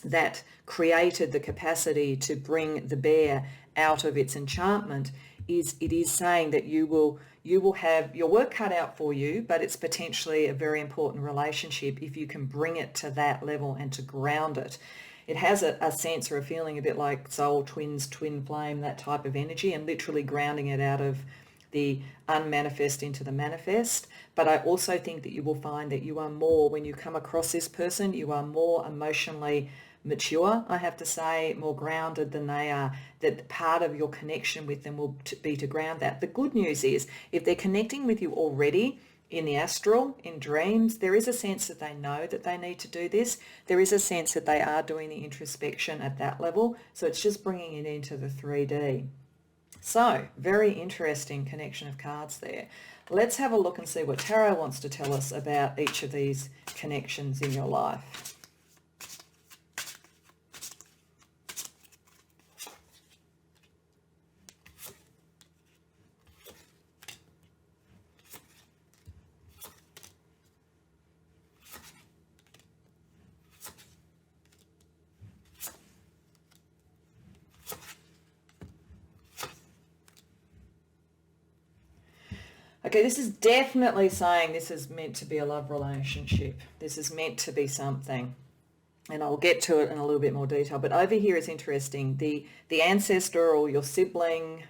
that created the capacity to bring the bear out of its enchantment, it is saying that you will have your work cut out for you, but it's potentially a very important relationship if you can bring it to that level and to ground it. It has a sense or a feeling a bit like soul twins, twin flame, that type of energy, and literally grounding it out of the unmanifest into the manifest. But I also think that you will find that you are more, when you come across this person, you are more emotionally mature, I have to say, more grounded than they are, that part of your connection with them will be to ground that. The good news is, if they're connecting with you already in the astral, in dreams, there is a sense that they know that they need to do this. There is a sense that they are doing the introspection at that level. So it's just bringing it into the 3D. So very interesting connection of cards there. Let's have a look and see what Tarot wants to tell us about each of these connections in your life. Okay, this is definitely saying this is meant to be a love relationship. This is meant to be something. And I'll get to it in a little bit more detail. But over here it's interesting. The ancestor or your sibling,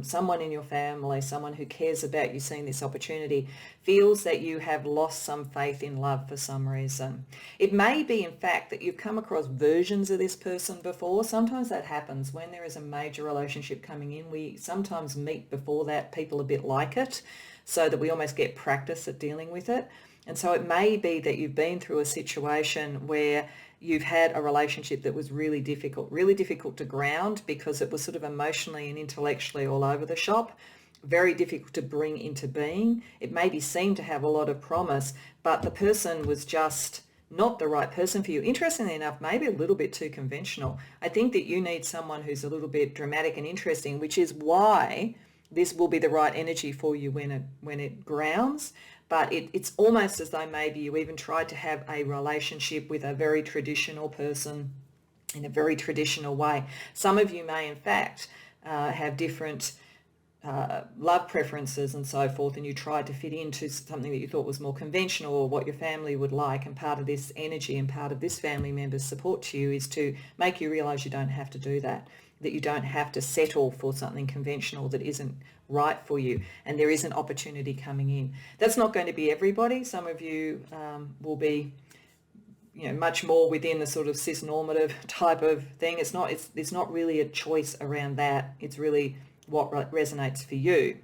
someone in your family, someone who cares about you seeing this opportunity, feels that you have lost some faith in love for some reason. It may be, in fact, that you've come across versions of this person before. Sometimes that happens when there is a major relationship coming in. We sometimes meet before that people a bit like it, so that we almost get practice at dealing with it. And so it may be that you've been through a situation where you've had a relationship that was really difficult to ground because it was sort of emotionally and intellectually all over the shop, very difficult to bring into being. It maybe seemed to have a lot of promise, but the person was just not the right person for you. Interestingly enough, maybe a little bit too conventional. I think that you need someone who's a little bit dramatic and interesting, which is why this will be the right energy for you when it grounds. But it's almost as though maybe you even tried to have a relationship with a very traditional person in a very traditional way. Some of you may, in fact, have different love preferences and so forth, and you tried to fit into something that you thought was more conventional or what your family would like, and part of this energy and part of this family member's support to you is to make you realise you don't have to do that you don't have to settle for something conventional that isn't right for you, and there is an opportunity coming in. That's not going to be everybody. Some of you will be much more within the sort of cis-normative type of thing. It's not really a choice around that. It's really what resonates for you.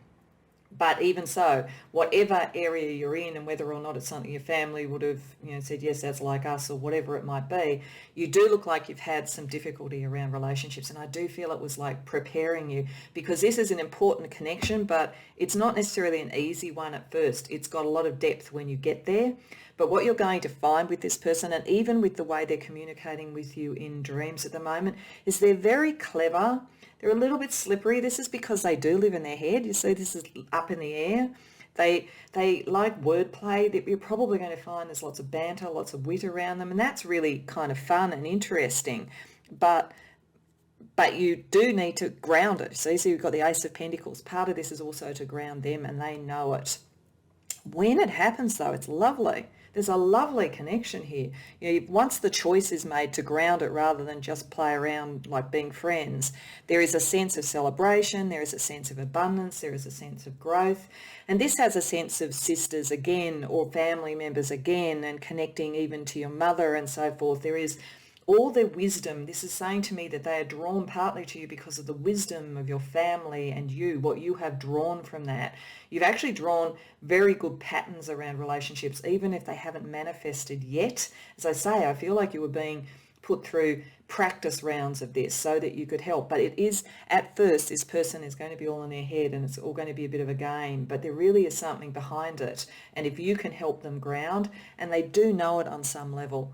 But even so, whatever area you're in, and whether or not it's something your family would have said, yes, that's like us, or whatever it might be, you do look like you've had some difficulty around relationships. And I do feel it was like preparing you, because this is an important connection, but it's not necessarily an easy one at first. It's got a lot of depth when you get there. But what you're going to find with this person, and even with the way they're communicating with you in dreams at the moment, is they're very clever. They're a little bit slippery. This is because they do live in their head. You see, this is up in the air. They like wordplay. That you're probably going to find there's lots of banter, lots of wit around them, and that's really kind of fun and interesting. But you do need to ground it. So you've got the Ace of Pentacles. Part of this is also to ground them, and they know it. When it happens, though, it's lovely. There's a lovely connection here. Once the choice is made to ground it rather than just play around like being friends, there is a sense of celebration, there is a sense of abundance, there is a sense of growth. And this has a sense of sisters again, or family members again, and connecting even to your mother and so forth. There is all their wisdom. This is saying to me that they are drawn partly to you because of the wisdom of your family and you, what you have drawn from that. You've actually drawn very good patterns around relationships, even if they haven't manifested yet. As I say, I feel like you were being put through practice rounds of this so that you could help. But it is, at first, this person is going to be all in their head and it's all going to be a bit of a game, but there really is something behind it. And if you can help them ground, and they do know it on some level.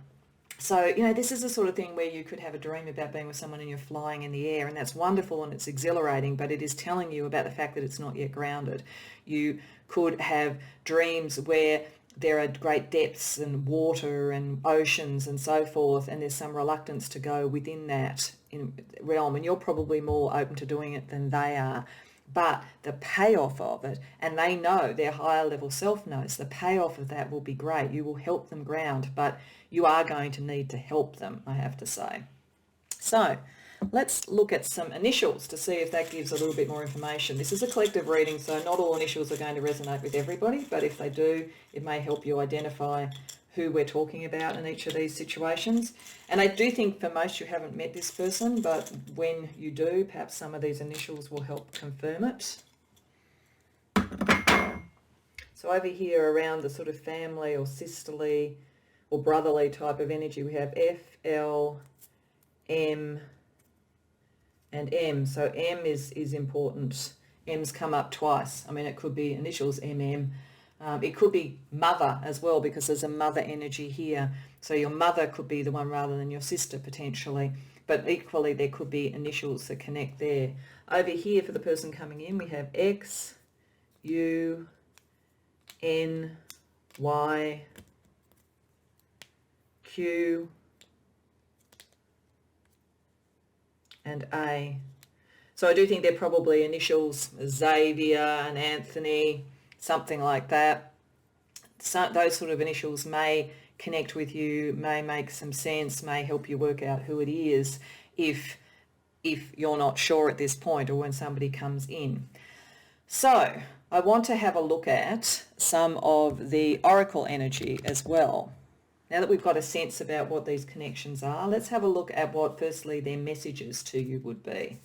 So, this is the sort of thing where you could have a dream about being with someone and you're flying in the air, and that's wonderful and it's exhilarating, but it is telling you about the fact that it's not yet grounded. You could have dreams where there are great depths and water and oceans and so forth, and there's some reluctance to go within that realm, and you're probably more open to doing it than they are. But the payoff of it, and they know, their higher level self knows, the payoff of that will be great. You will help them ground, but you are going to need to help them, I have to say. So let's look at some initials to see if that gives a little bit more information. This is a collective reading, so not all initials are going to resonate with everybody, but if they do, it may help you identify who we're talking about in each of these situations. And I do think for most you haven't met this person, but when you do, perhaps some of these initials will help confirm it. So over here around the sort of family or sisterly or brotherly type of energy, we have F, L, M, and M. So M is important. M's come up twice. I mean, it could be initials MM. It could be mother as well, because there's a mother energy here. So your mother could be the one rather than your sister potentially. But equally, there could be initials that connect there. Over here for the person coming in, we have X, U, N, Y, Q, and A. So I do think they're probably initials, Xavier and Anthony, something like that. So those sort of initials may connect with you, may make some sense, may help you work out who it is if you're not sure at this point or when somebody comes in. So I want to have a look at some of the oracle energy as well. Now that we've got a sense about what these connections are, let's have a look at what firstly their messages to you would be.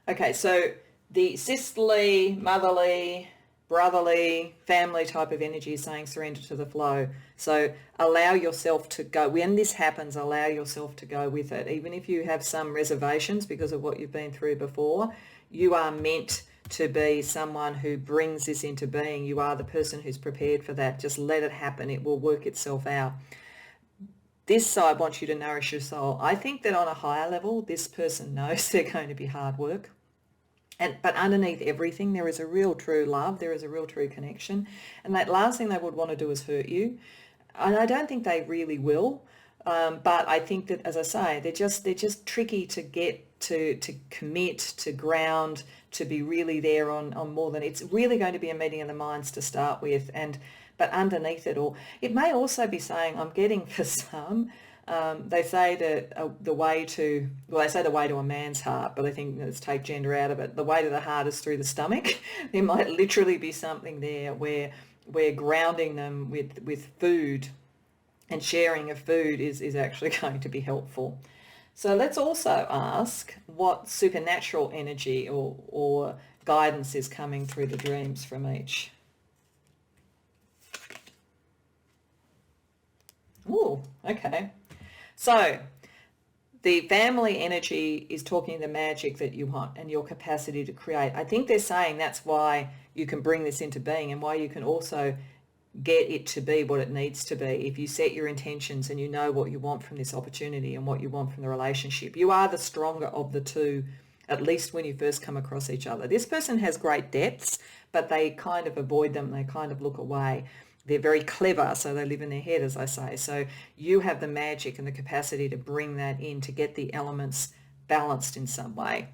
Okay, so the sisterly, motherly, brotherly, family type of energy is saying surrender to the flow. So allow yourself to go. When this happens, allow yourself to go with it. Even if you have some reservations because of what you've been through before, you are meant to be someone who brings this into being. You are the person who's prepared for that. Just let it happen. It will work itself out. This side wants you to nourish your soul. I think that on a higher level, this person knows they're going to be hard work. But underneath everything, there is a real true love. There is a real true connection. And that last thing they would want to do is hurt you. And I don't think they really will. But I think that, as I say, they're just tricky to get to commit, to ground, to be really there on more than, it's really going to be a meeting of the minds to start with. But underneath it all, it may also be saying, I'm getting for some, they say that the way to a man's heart, but I think let's take gender out of it. The way to the heart is through the stomach. There might literally be something there where we're grounding them with food, and sharing of food is actually going to be helpful. So let's also ask what supernatural energy or guidance is coming through the dreams from each. Oh, okay. So the family energy is talking the magic that you want and your capacity to create. I think they're saying that's why you can bring this into being and why you can also get it to be what it needs to be. If you set your intentions and you know what you want from this opportunity and what you want from the relationship, you are the stronger of the two, at least when you first come across each other. This person has great depths, but they kind of avoid them. They kind of look away. They're very clever, so they live in their head, as I say. So you have the magic and the capacity to bring that in, to get the elements balanced in some way.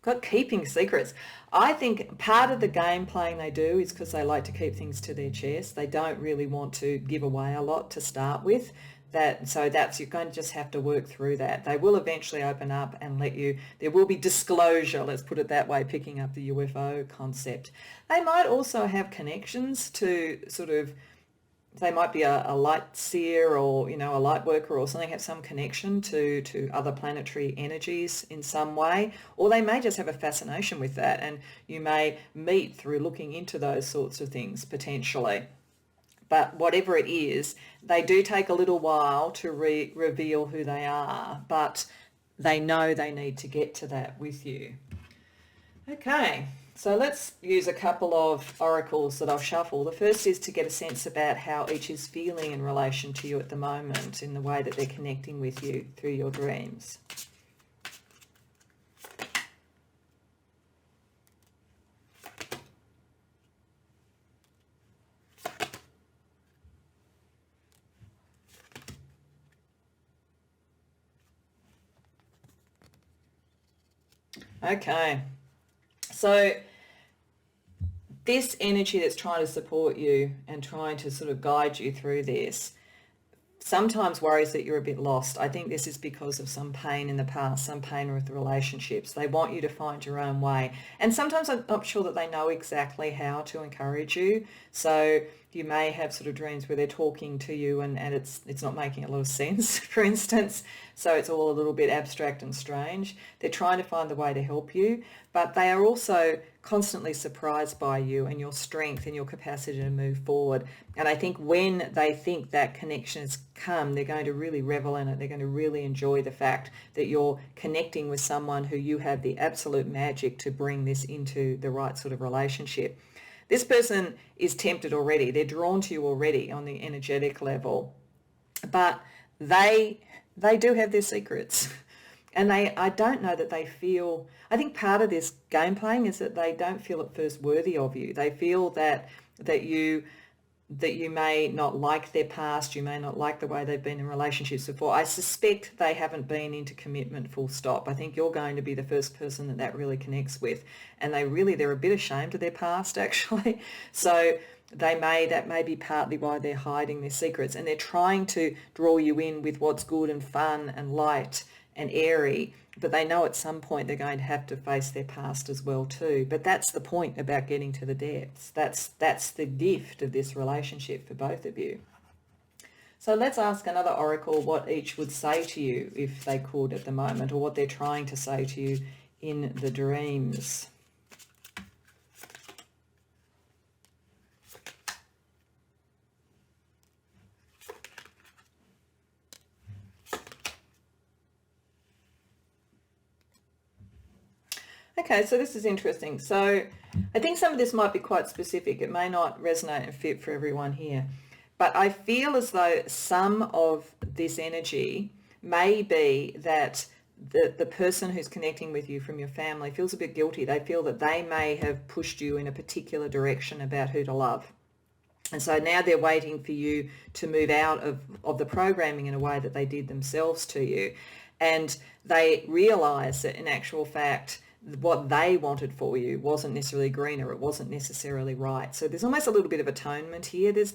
Got keeping secrets. I think part of the game playing they do is because they like to keep things to their chest. They don't really want to give away a lot to start with. You're going to just have to work through that. They will eventually open up and let you, there will be disclosure, let's put it that way, picking up the UFO concept. They might also have connections to they might be a light seer or, a light worker or something, have some connection to other planetary energies in some way, or they may just have a fascination with that, and you may meet through looking into those sorts of things potentially. But whatever it is, they do take a little while to reveal who they are, but they know they need to get to that with you. Okay. So let's use a couple of oracles that I'll shuffle. The first is to get a sense about how each is feeling in relation to you at the moment, in the way that they're connecting with you through your dreams. Okay. So this energy that's trying to support you and trying to sort of guide you through this sometimes worries that you're a bit lost. I think this is because of some pain in the past, some pain with the relationships. They want you to find your own way. And sometimes I'm not sure that they know exactly how to encourage you. So you may have sort of dreams where they're talking to you and it's not making a lot of sense, for instance. So it's all a little bit abstract and strange. They're trying to find the way to help you, but they are also constantly surprised by you and your strength and your capacity to move forward. And I think when they think that connection has come, they're going to really revel in it. They're going to really enjoy the fact that you're connecting with someone who you have the absolute magic to bring this into the right sort of relationship. This person is tempted already. They're drawn to you already on the energetic level, but they do have their secrets. And I don't know that they feel, I think part of this game playing is that they don't feel at first worthy of you. They feel that you may not like their past, you may not like the way they've been in relationships before. I suspect they haven't been into commitment full stop. I think you're going to be the first person that really connects with. And they're a bit ashamed of their past, actually. So that may be partly why they're hiding their secrets, and they're trying to draw you in with what's good and fun and light and airy, but they know at some point they're going to have to face their past as well too. But that's the point about getting to the depths. That's the gift of this relationship for both of you. So let's ask another oracle what each would say to you if they could at the moment, or what they're trying to say to you in the dreams. Okay, so this is interesting. So I think some of this might be quite specific. It may not resonate and fit for everyone here. But I feel as though some of this energy may be that the person who's connecting with you from your family feels a bit guilty. They feel that they may have pushed you in a particular direction about who to love. And so now they're waiting for you to move out of the programming in a way that they did themselves to you. And they realise that in actual fact, what they wanted for you wasn't necessarily green, or it wasn't necessarily right. So there's almost a little bit of atonement here. There's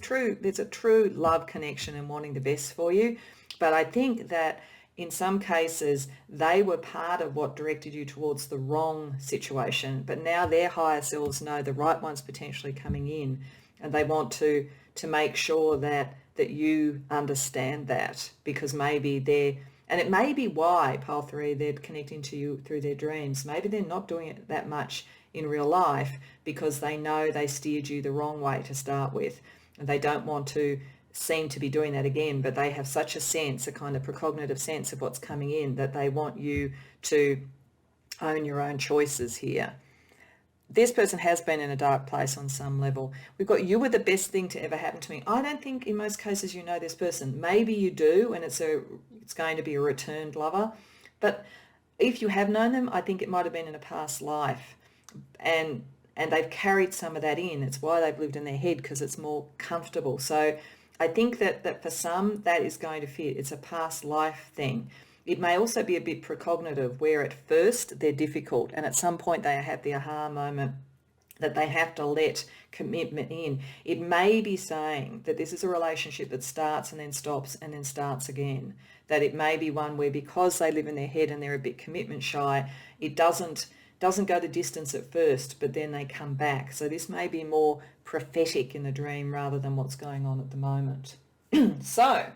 a true love connection and wanting the best for you. But I think that in some cases, they were part of what directed you towards the wrong situation. But now their higher selves know the right one's potentially coming in. And they want to make sure that you understand that, because maybe and it may be why, Pile 3, they're connecting to you through their dreams. Maybe they're not doing it that much in real life because they know they steered you the wrong way to start with. And they don't want to seem to be doing that again, but they have such a sense, a kind of precognitive sense of what's coming in, that they want you to own your own choices here. This person has been in a dark place on some level. We've got, you were the best thing to ever happen to me. I don't think in most cases you know this person. Maybe you do, and it's going to be a returned lover. But if you have known them, I think it might have been in a past life. And they've carried some of that in. It's why they've lived in their head, because it's more comfortable. So I think that for some, that is going to fit. It's a past life thing. It may also be a bit precognitive, where at first they're difficult and at some point they have the aha moment that they have to let commitment in. It may be saying that this is a relationship that starts and then stops and then starts again. That it may be one where, because they live in their head and they're a bit commitment shy, it doesn't go the distance at first, but then they come back. So this may be more prophetic in the dream rather than what's going on at the moment. So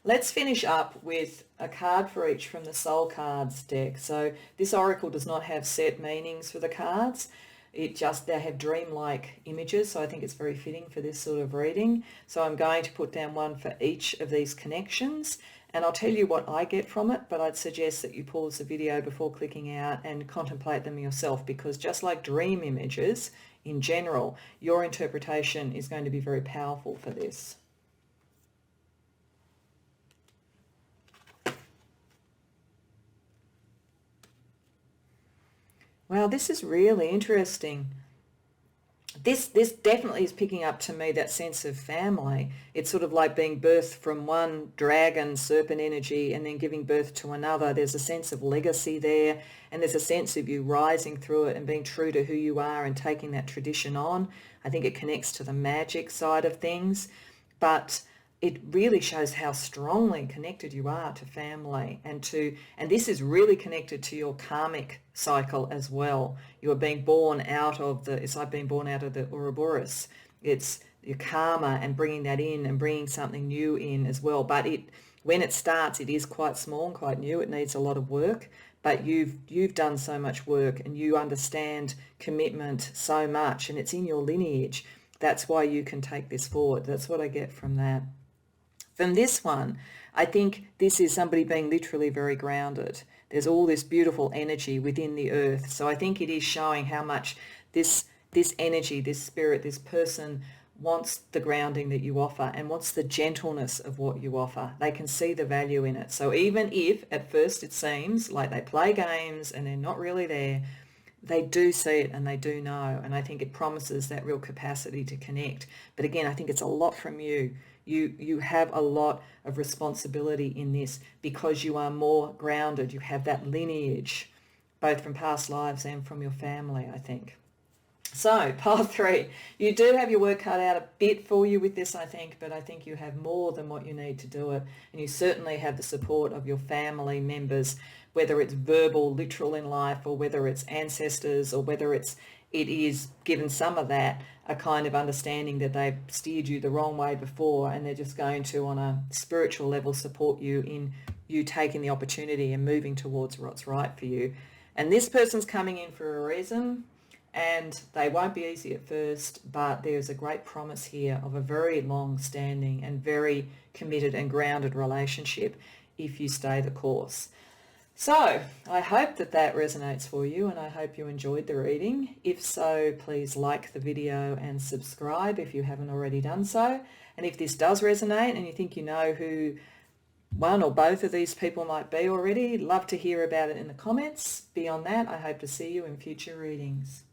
let's finish up with a card for each from the Soul Cards deck. So this oracle does not have set meanings for the cards. They have dreamlike images, so I think it's very fitting for this sort of reading. So I'm going to put down one for each of these connections, and I'll tell you what I get from it, but I'd suggest that you pause the video before clicking out and contemplate them yourself, because just like dream images in general, your interpretation is going to be very powerful for this. Wow, this is really interesting. This definitely is picking up to me that sense of family. It's sort of like being birthed from one dragon serpent energy and then giving birth to another. There's a sense of legacy there, and there's a sense of you rising through it and being true to who you are and taking that tradition on. I think it connects to the magic side of things, but it really shows how strongly connected you are to family, and this is really connected to your karmic cycle as well. You are being born out of it's like being born out of the Ouroboros. It's your karma and bringing that in and bringing something new in as well. But when it starts, it is quite small and quite new. It needs a lot of work, but you've done so much work and you understand commitment so much, and it's in your lineage. That's why you can take this forward. That's what I get from that. From this one, I think this is somebody being literally very grounded. There's all this beautiful energy within the earth. So I think it is showing how much this energy, this spirit, this person wants the grounding that you offer and wants the gentleness of what you offer. They can see the value in it. So even if at first it seems like they play games and they're not really there, they do see it and they do know. And I think it promises that real capacity to connect. But again, I think it's a lot from you. You have a lot of responsibility in this because you are more grounded. You have that lineage, both from past lives and from your family, I think. So, Pile 3, you do have your work cut out a bit for you with this, I think, but I think you have more than what you need to do it. And you certainly have the support of your family members, whether it's verbal, literal in life, or whether it's ancestors, or whether it is, given some of that, a kind of understanding that they've steered you the wrong way before, and they're just going to, on a spiritual level, support you in you taking the opportunity and moving towards what's right for you. And this person's coming in for a reason, and they won't be easy at first, but there's a great promise here of a very long-standing and very committed and grounded relationship if you stay the course. So I hope that that resonates for you, and I hope you enjoyed the reading. If so, please like the video and subscribe if you haven't already done so. And if this does resonate and you think you know who one or both of these people might be already, love to hear about it in the comments. Beyond that, I hope to see you in future readings.